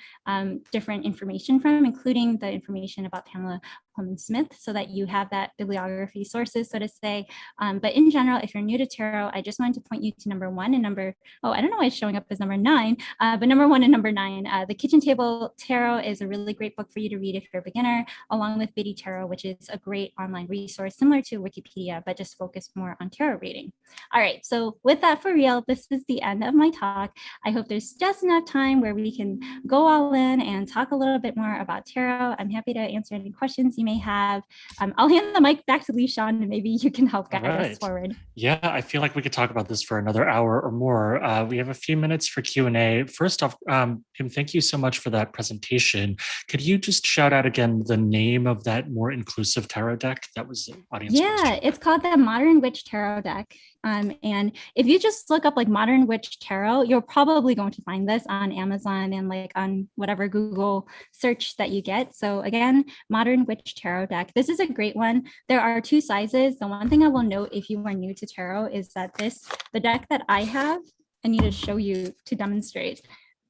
S2: different information from, including the information about Pamela Holman-Smith, so that you have that bibliography sources, so to say. But in general, if you're new to tarot, I just wanted to point you to number 1 and I don't know why it's showing up as number 9, but number 1 and number 9. The Kitchen Table Tarot is a really great book for you to read if you're a beginner, along with Biddy Tarot, which is a great online resource similar to Wikipedia, but just focused more on tarot reading. All right, so with that for real, this is the end of my talk. I hope there's just enough time where we can go all in and talk a little bit more about tarot. I'm happy to answer any questions you may have. I'll hand the mic back to Lishan, and maybe you can help guide us forward.
S1: Yeah, I feel like we could talk about this for another hour or more. We have a few minutes for Q&A. First off, Phim, thank you so much for that presentation. Could you just shout out again the name of that more inclusive tarot deck? That was the audience question.
S2: It's called the Modern Witch Tarot deck. And if you just look up like Modern Witch Tarot, you're probably going to find this on Amazon and like on whatever Google search that you get. So again, Modern Witch Tarot deck. This is a great one. There are 2 sizes. The one thing I will note if you are new to tarot is that the deck that I have, I need to show you to demonstrate.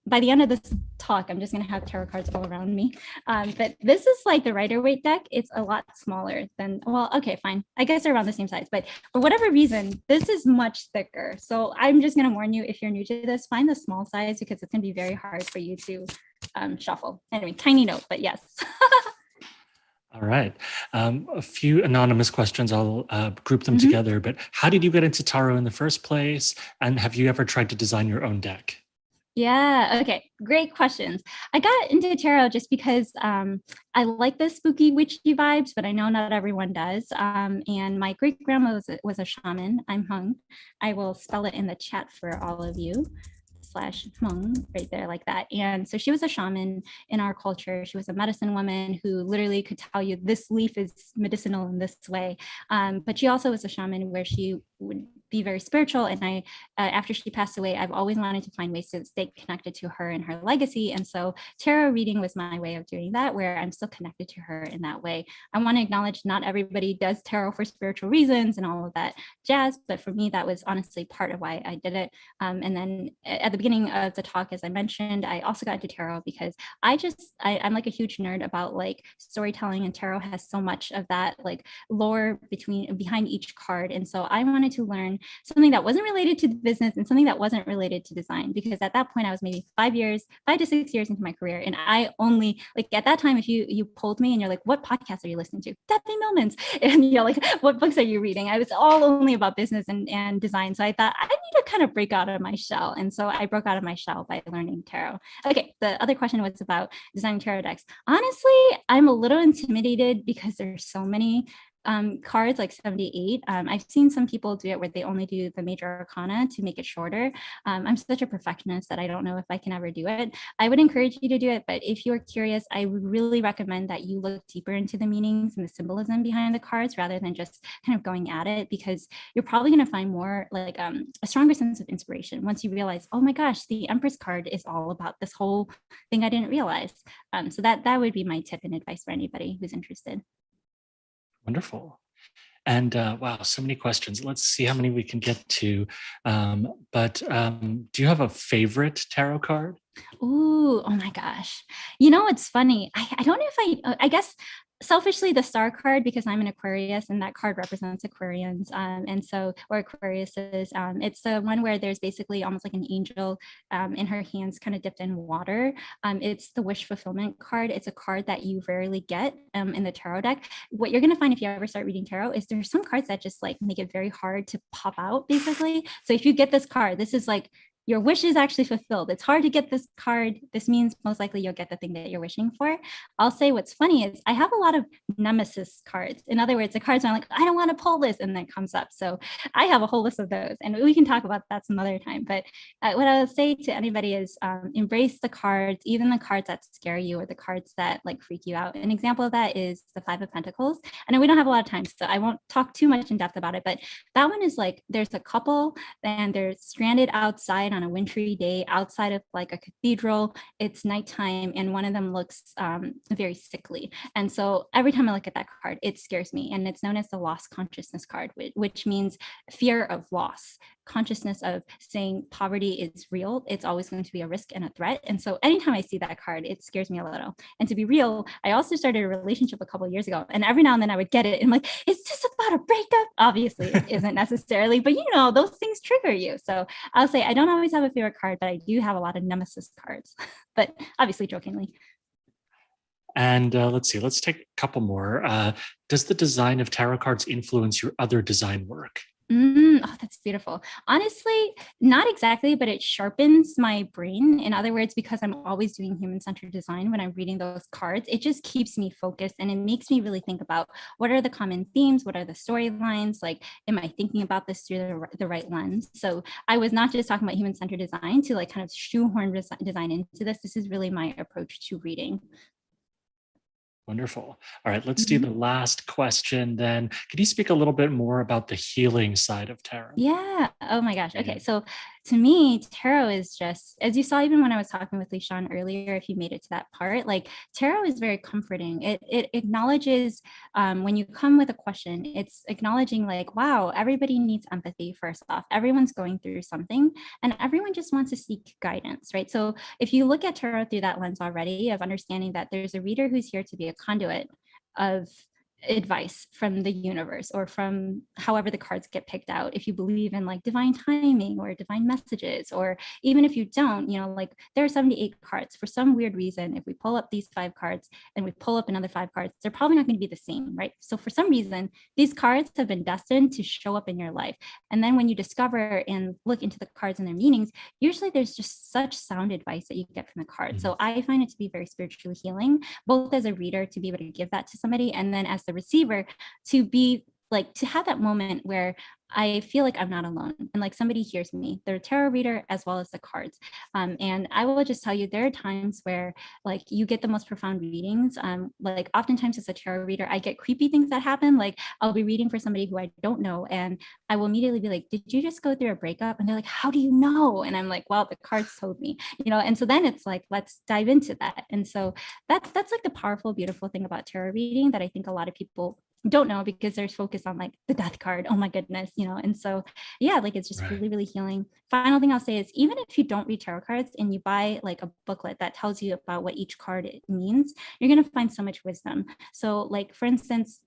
S2: By the end of this talk, I'm just going to have tarot cards all around me. But this is like the Rider-Waite deck. It's a lot smaller than, well, okay, fine. I guess they're around the same size, but for whatever reason, this is much thicker. So I'm just going to warn you, if you're new to this, find the small size because it's going to be very hard for you to shuffle. Anyway, tiny note, but yes.
S1: All right. A few anonymous questions. I'll group them together. But how did you get into tarot in the first place? And have you ever tried to design your own deck?
S2: Yeah, okay, great questions. I got into tarot just because I like the spooky witchy vibes, but I know not everyone does. And my great grandma was a shaman. I'm Hung. I will spell it in the chat for all of you. /Hmong right there like that. And so she was a shaman in our culture. She was a medicine woman who literally could tell you this leaf is medicinal in this way. But she also was a shaman where she would be very spiritual. And I, after she passed away, I've always wanted to find ways to stay connected to her and her legacy. And so tarot reading was my way of doing that, where I'm still connected to her in that way. I want to acknowledge not everybody does tarot for spiritual reasons and all of that jazz, but for me, that was honestly part of why I did it. And then at the beginning of the talk, as I mentioned, I also got into tarot because I'm like a huge nerd about like storytelling, and tarot has so much of that like lore behind each card. And so I wanted to learn something that wasn't related to business and something that wasn't related to design. Because at that point I was maybe 5 to 6 years into my career. And I only, like at that time, if you polled me and you're like, what podcast are you listening to? Daphne Millman's. And you're like, what books are you reading? I was all only about business and design. So I thought I need to kind of break out of my shell. And so I broke out of my shell by learning tarot. Okay, the other question was about designing tarot decks. Honestly, I'm a little intimidated because there's so many cards, like 78. I've seen some people do it where they only do the major arcana to make it shorter. I'm such a perfectionist that I don't know if I can ever do it. I would encourage you to do it, but if you're curious, I would really recommend that you look deeper into the meanings and the symbolism behind the cards rather than just kind of going at it, because you're probably going to find more like a stronger sense of inspiration once you realize, oh my gosh, the Empress card is all about this whole thing I didn't realize. So that would be my tip and advice for anybody who's interested.
S1: Wonderful. And wow, so many questions. Let's see how many we can get to. Do you have a favorite tarot card?
S2: Ooh, oh my gosh. You know, it's funny. I don't know if I guess selfishly the star card, because I'm an Aquarius and that card represents Aquarians. And so, or Aquariuses, it's the one where there's basically almost like an angel in her hands kind of dipped in water. It's the wish fulfillment card. It's a card that you rarely get in the tarot deck. What you're going to find if you ever start reading tarot is there's some cards that just like make it very hard to pop out basically. So if you get this card, this is like, your wish is actually fulfilled. It's hard to get this card. This means most likely you'll get the thing that you're wishing for. I'll say what's funny is I have a lot of nemesis cards. In other words, the cards where I'm like, I don't want to pull this, and then it comes up. So I have a whole list of those, and we can talk about that some other time. But what I would say to anybody is embrace the cards, even the cards that scare you or the cards that like freak you out. An example of that is the Five of Pentacles. I know we don't have a lot of time, so I won't talk too much in depth about it, but that one is like, there's a couple and they're stranded outside on a wintry day outside of like a cathedral. It's nighttime and one of them looks very sickly. And so every time I look at that card, it scares me. And it's known as the lost consciousness card, which means fear of loss, consciousness of saying poverty is real. It's always going to be a risk and a threat. And so anytime I see that card, it scares me a little. And to be real, I also started a relationship a couple of years ago, and every now and then I would get it and I'm like, is this about a breakup? Obviously it isn't necessarily, but you know, those things trigger you. So I'll say I don't always have a favorite card, but I do have a lot of nemesis cards, but obviously jokingly.
S1: And let's see, let's take a couple more. Does the design of tarot cards influence your other design work?
S2: Oh, that's beautiful. Honestly, not exactly, but it sharpens my brain. In other words, because I'm always doing human-centered design when I'm reading those cards, it just keeps me focused and it makes me really think about what are the common themes, what are the storylines, like, am I thinking about this through the right lens? So I was not just talking about human-centered design to like kind of shoehorn design into this. This is really my approach to reading.
S1: Wonderful. All right, let's do the last question then. Can you speak a little bit more about the healing side of tarot?
S2: Yeah. Oh my gosh. Okay. So to me, tarot is just, as you saw, even when I was talking with Lishan earlier, if you made it to that part, like tarot is very comforting. It acknowledges when you come with a question, it's acknowledging like, wow, everybody needs empathy first off. Everyone's going through something and everyone just wants to seek guidance, right? So if you look at tarot through that lens already of understanding that there's a reader who's here to be a conduit of advice from the universe or from however the cards get picked out, if you believe in like divine timing or divine messages, or even if you don't, you know, like there are 78 cards for some weird reason. If we pull up these 5 cards and we pull up another 5 cards, they're probably not going to be the same, right? So for some reason these cards have been destined to show up in your life, and then when you discover and look into the cards and their meanings, usually there's just such sound advice that you get from the cards. So I find it to be very spiritually healing, both as a reader to be able to give that to somebody, and then as the receiver to be like, to have that moment where I feel like I'm not alone and like somebody hears me, the tarot reader as well as the cards. And I will just tell you, there are times where like you get the most profound readings. Like oftentimes as a tarot reader, I get creepy things that happen. Like I'll be reading for somebody who I don't know, and I will immediately be like, did you just go through a breakup? And they're like, how do you know? And I'm like, well, the cards told me, you know? And so then it's like, let's dive into that. And so that's like the powerful, beautiful thing about tarot reading that I think a lot of people don't know, because they're focused on like the death card. Oh my goodness, you know? And so, yeah, like it's just really, really healing. Final thing I'll say is, even if you don't read tarot cards and you buy like a booklet that tells you about what each card means, you're going to find so much wisdom. So like, for instance,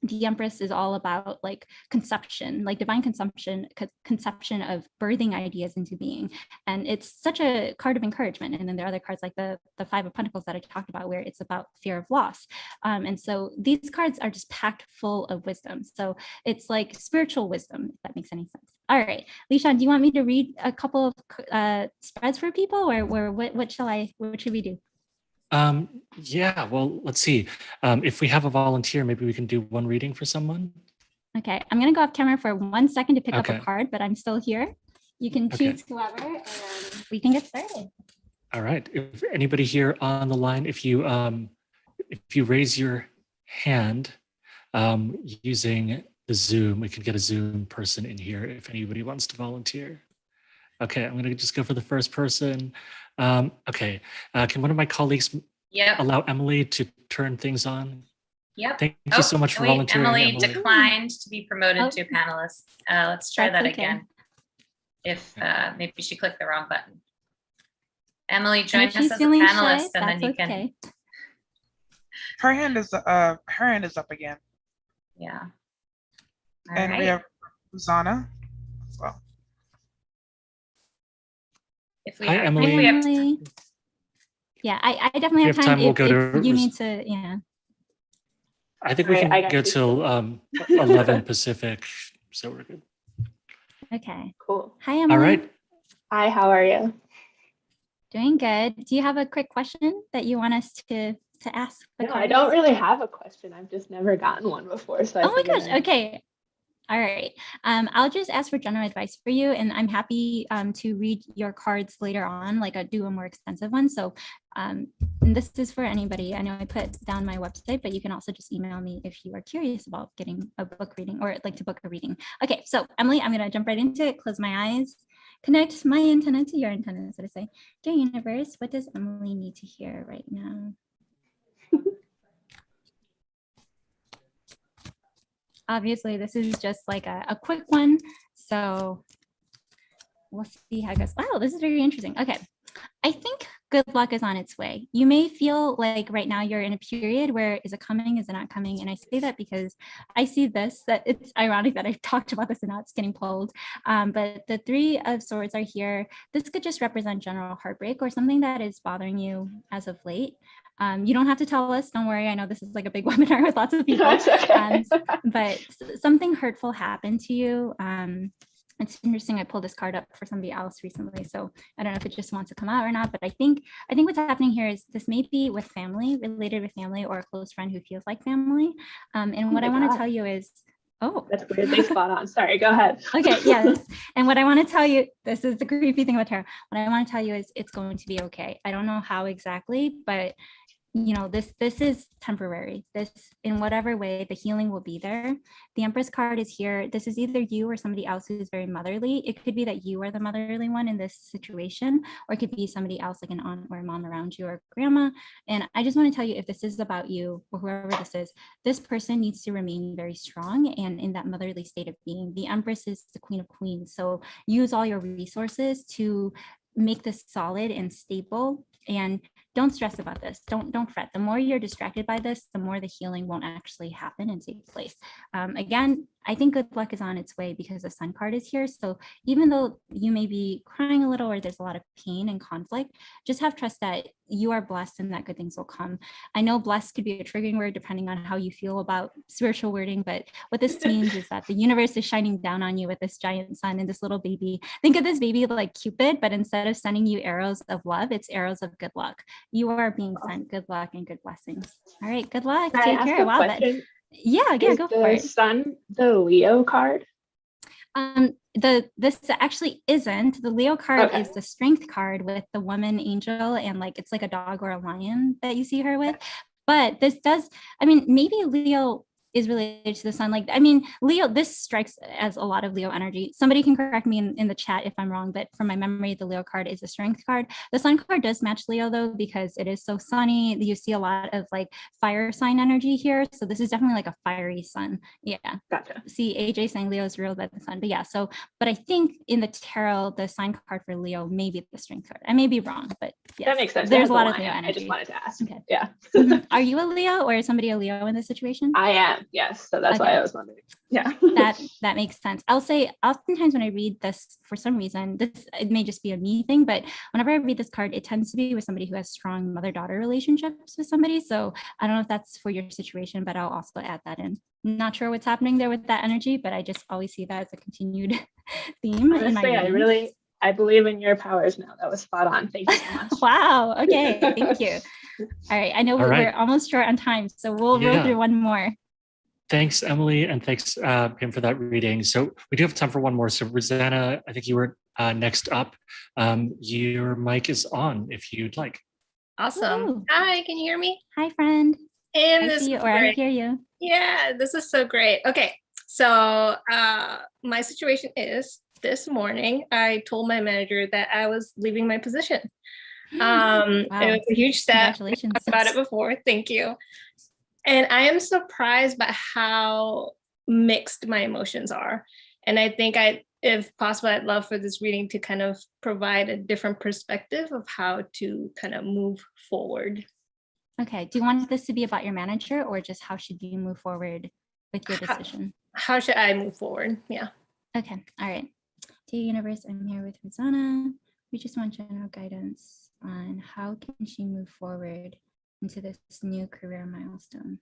S2: the Empress is all about like conception, like divine conception of birthing ideas into being. And it's such a card of encouragement. And then there are other cards like the Five of Pentacles that I talked about, where it's about fear of loss. And so these cards are just packed full of wisdom. So it's like spiritual wisdom, if that makes any sense. All right, Lishan, do you want me to read a couple of spreads for people, or what should we do?
S1: Yeah, well, let's see. If we have a volunteer, maybe we can do one reading for someone.
S2: Okay, I'm gonna go off camera for 1 second to pick up a card, but I'm still here. You can choose whoever and we can get started.
S1: All right, if anybody here on the line, if you raise your hand using the Zoom, we can get a Zoom person in here if anybody wants to volunteer. Okay, I'm gonna just go for the first person. Okay, can one of my colleagues allow Emily to turn things on?
S3: Yep.
S1: Thank you so much for volunteering.
S3: Emily declined to be promoted to panelist. Let's try that again. If maybe she clicked the wrong button. Emily, join us as a panelist, and then you can.
S4: Her hand is up again.
S3: Yeah.
S4: And we have Rosanna as well.
S1: Hi, Emily.
S2: Hi, Emily. Yeah, I definitely have time.
S1: We'll go to
S2: you need to, yeah.
S1: I think we can go till 11 Pacific, so we're good.
S2: Okay.
S5: Cool.
S2: Hi, Emily.
S1: All right.
S5: Hi, how are you?
S2: Doing good. Do you have a quick question that you want us to ask?
S5: No, I don't really have a question. I've just never gotten one before. So
S2: oh my gosh. Okay. All right. I'll just ask for general advice for you, and I'm happy to read your cards later on, like do a more extensive one. So and this is for anybody. I know I put down my website, but you can also just email me if you are curious about getting a book reading or like to book a reading. Okay, so Emily, I'm going to jump right into it. Close my eyes. Connect my antenna to your antenna, so to say. Dear universe, what does Emily need to hear right now? Obviously, this is just like a quick one, so we'll see how it goes. Wow, this is very interesting. Okay, I think good luck is on its way. You may feel like right now you're in a period where is it coming, is it not coming? And I say that because I see this, that it's ironic that I've talked about this and now it's getting pulled. But the Three of Swords are here. This could just represent general heartbreak or something that is bothering you as of late. You don't have to tell us, don't worry. I know this is like a big webinar with lots of people, but something hurtful happened to you. It's interesting. I pulled this card up for somebody else recently, so I don't know if it just wants to come out or not, but I think what's happening here is this may be with family, related with family, or a close friend who feels like family. And what I want to tell you is, oh,
S5: that's weirdly spot on. Sorry, go ahead.
S2: Okay, yes. And what I want to tell you, this is the creepy thing about tarot. What I want to tell you is it's going to be okay. I don't know how exactly, but you know, this is temporary. This, in whatever way, the healing will be there. The Empress card is here. This is either you or somebody else who's very motherly. It could be that you are the motherly one in this situation, or it could be somebody else like an aunt or a mom around you or grandma. And I just want to tell you, if this is about you or whoever this is, this person needs to remain very strong and in that motherly state of being. The Empress is the Queen of Queens. So use all your resources to make this solid and stable, and don't stress about this. Don't fret. The more you're distracted by this, the more the healing won't actually happen and take place. Again, I think good luck is on its way because the Sun card is here. So even though you may be crying a little or there's a lot of pain and conflict, just have trust that you are blessed and that good things will come. I know blessed could be a triggering word depending on how you feel about spiritual wording, but what this means is that the universe is shining down on you with this giant sun and this little baby. Think of this baby like Cupid, but instead of sending you arrows of love, it's arrows of good luck. You are being sent good luck and good blessings. All right, good luck. Take care. Wow. Yeah, go for it.
S5: Is the Sun the Leo card?
S2: This actually isn't. The Leo card is the Strength card with the woman angel, and like it's like a dog or a lion that you see her with. But this does, I mean, maybe Leo is related to the Sun. Like, I mean, Leo, this strikes as a lot of Leo energy. Somebody can correct me in the chat if I'm wrong, but from my memory, the Leo card is a Strength card. The Sun card does match Leo though, because it is so sunny. You see a lot of like fire sign energy here. So this is definitely like a fiery sun. Yeah.
S5: Gotcha.
S2: See, AJ saying Leo is ruled by the sun, but yeah. So, but I think in the tarot, the sign card for Leo may be the Strength card. I may be wrong, but Yes.
S5: That makes sense.
S2: There's
S5: That's
S2: a lot
S5: the
S2: of Leo
S5: line.
S2: energy.
S5: I just wanted to ask.
S2: Okay.
S5: Yeah.
S2: Mhm. Are you a Leo or is somebody a Leo in this situation?
S5: I am. Yes. So that's why
S2: Okay.
S5: I was wondering. Yeah.
S2: That makes sense. I'll say oftentimes when I read this, for some reason, it may just be a me thing, but whenever I read this card, it tends to be with somebody who has strong mother-daughter relationships with somebody. So I don't know if that's for your situation, but I'll also add that in. I'm not sure what's happening there with that energy, but I just always see that as a continued theme in my readings.
S5: I believe in your powers now. That was spot on. Thank you so much.
S2: Wow. Okay. Thank you. All right. I know we're almost short on time, so we'll roll through one more.
S1: Thanks, Emily, and thanks, Phim, for that reading. So we do have time for one more. So Rosanna, I think you were next up. Your mic is on if you'd like.
S3: Awesome.
S2: Woo-hoo.
S3: Hi, can you hear me?
S2: Hi, friend.
S3: And
S2: I see you, or I hear you.
S6: Yeah, this is so great. Okay, so my situation is this morning, I told my manager that I was leaving my position.
S2: Wow.
S6: It was a huge step.
S2: Congratulations.
S6: We talked about it before. Thank you. And I am surprised by how mixed my emotions are. And I think if possible, I'd love for this reading to kind of provide a different perspective of how to kind of move forward.
S2: Okay. Do you want this to be about your manager or just how should you move forward with your decision?
S6: How should I move forward? Yeah.
S2: Okay. All right. Dear Universe, I'm here with Rosanna. We just want general guidance on how can she move forward into this new career milestone.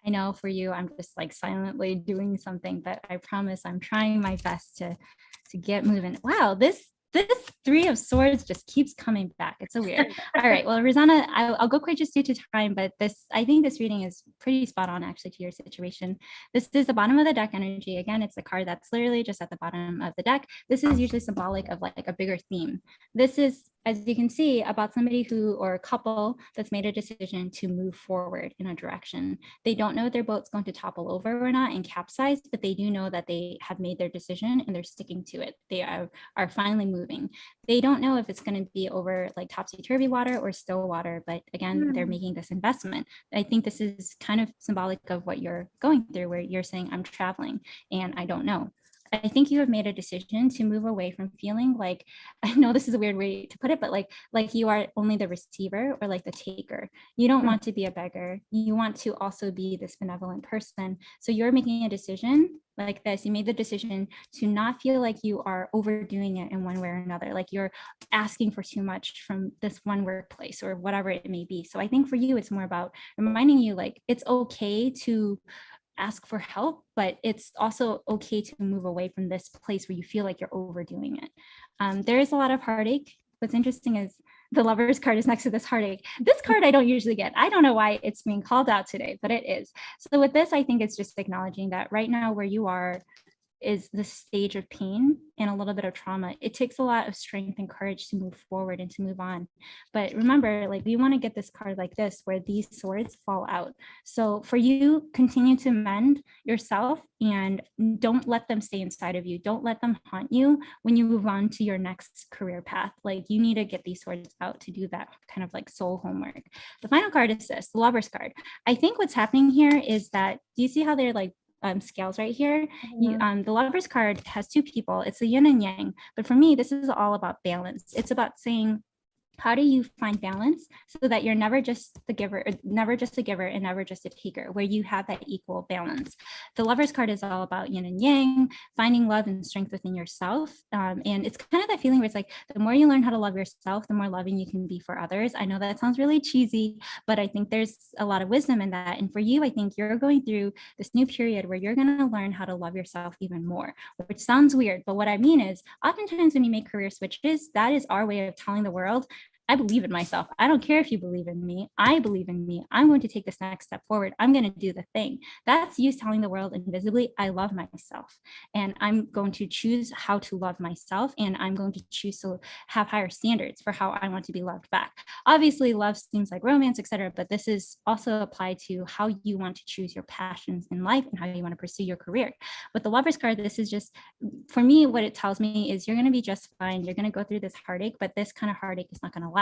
S2: I know for you, I'm just like silently doing something, but I promise I'm trying my best to get moving. Wow, this Three of Swords just keeps coming back. It's so weird. All right, well, Rosanna, I'll go quick just due to time, but I think this reading is pretty spot on actually to your situation. This is the bottom of the deck energy. Again, it's a card that's literally just at the bottom of the deck. This is usually symbolic of like a bigger theme. This is, as you can see, about somebody or a couple that's made a decision to move forward in a direction. They don't know if their boat's going to topple over or not and capsize, but they do know that they have made their decision and they're sticking to it. They are finally moving. They don't know if it's going to be over like topsy-turvy water or still water, but again, they're making this investment. I think this is kind of symbolic of what you're going through, where you're saying, I'm traveling and I don't know. I think you have made a decision to move away from feeling like, I know this is a weird way to put it, but like you are only the receiver or like the taker. You don't want to be a beggar. You want to also be this benevolent person. So you're making a decision like this. You made the decision to not feel like you are overdoing it in one way or another, like you're asking for too much from this one workplace or whatever it may be. So I think for you, it's more about reminding you like it's okay to ask for help, but it's also okay to move away from this place where you feel like you're overdoing it. There is a lot of heartache. What's interesting is the Lover's card is next to this heartache. This card I don't usually get. I don't know why it's being called out today, but it is. So with this, I think it's just acknowledging that right now where you are is the stage of pain and a little bit of trauma. It takes a lot of strength and courage to move forward and to move on. But remember, like we want to get this card like this, where these swords fall out. So for you, continue to mend yourself and don't let them stay inside of you. Don't let them haunt you when you move on to your next career path. Like you need to get these swords out to do that kind of like soul homework. The final card is this, the Lover's card. I think what's happening here is that, do you see how they're like scales right here? The Lover's card has two people. It's the yin and yang. But for me, this is all about balance. It's about saying, how do you find balance so that you're never just the giver, or never just a giver and never just a taker, where you have that equal balance? The Lover's card is all about yin and yang, finding love and strength within yourself. And it's kind of that feeling where it's like, the more you learn how to love yourself, the more loving you can be for others. I know that sounds really cheesy, but I think there's a lot of wisdom in that. And for you, I think you're going through this new period where you're going to learn how to love yourself even more, which sounds weird. But what I mean is, oftentimes when you make career switches, that is our way of telling the world, I believe in myself. I don't care if you believe in me. I believe in me. I'm going to take this next step forward. I'm going to do the thing. That's you telling the world invisibly, I love myself. And I'm going to choose how to love myself. And I'm going to choose to have higher standards for how I want to be loved back. Obviously, love seems like romance, etc. But this is also applied to how you want to choose your passions in life and how you want to pursue your career. With the Lover's card, this is just, for me, what it tells me is you're going to be just fine. You're going to go through this heartache, but this kind of heartache is not going to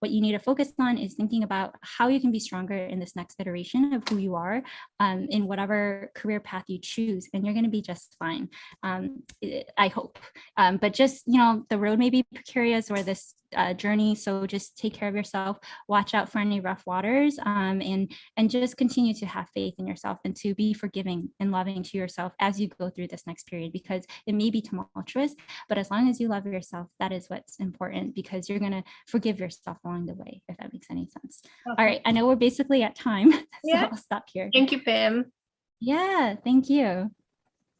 S2: what you need to focus on is thinking about how you can be stronger in this next iteration of who you are in whatever career path you choose, and you're going to be just fine. I hope. But just, the road may be precarious or this journey. So just take care of yourself, watch out for any rough waters, and just continue to have faith in yourself and to be forgiving and loving to yourself as you go through this next period, because it may be tumultuous, but as long as you love yourself, that is what's important, because you're going to forgive yourself along the way, if that makes any sense.
S6: Okay.
S2: All right. I know we're basically at time, so
S6: Yeah.
S2: I'll stop here.
S6: Thank you, Phim.
S2: Yeah, thank you.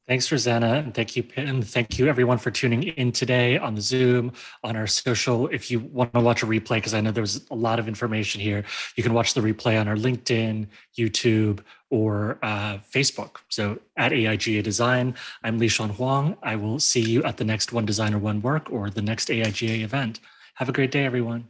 S1: Thanks, Rosanna, and thank you, Pim. Thank you, everyone, for tuning in today on the Zoom, on our social. If you want to watch a replay, because I know there's a lot of information here, you can watch the replay on our LinkedIn, YouTube, or Facebook. So at AIGA Design, I'm Lishan Huang. I will see you at the next One Designer, One Work or the next AIGA event. Have a great day, everyone.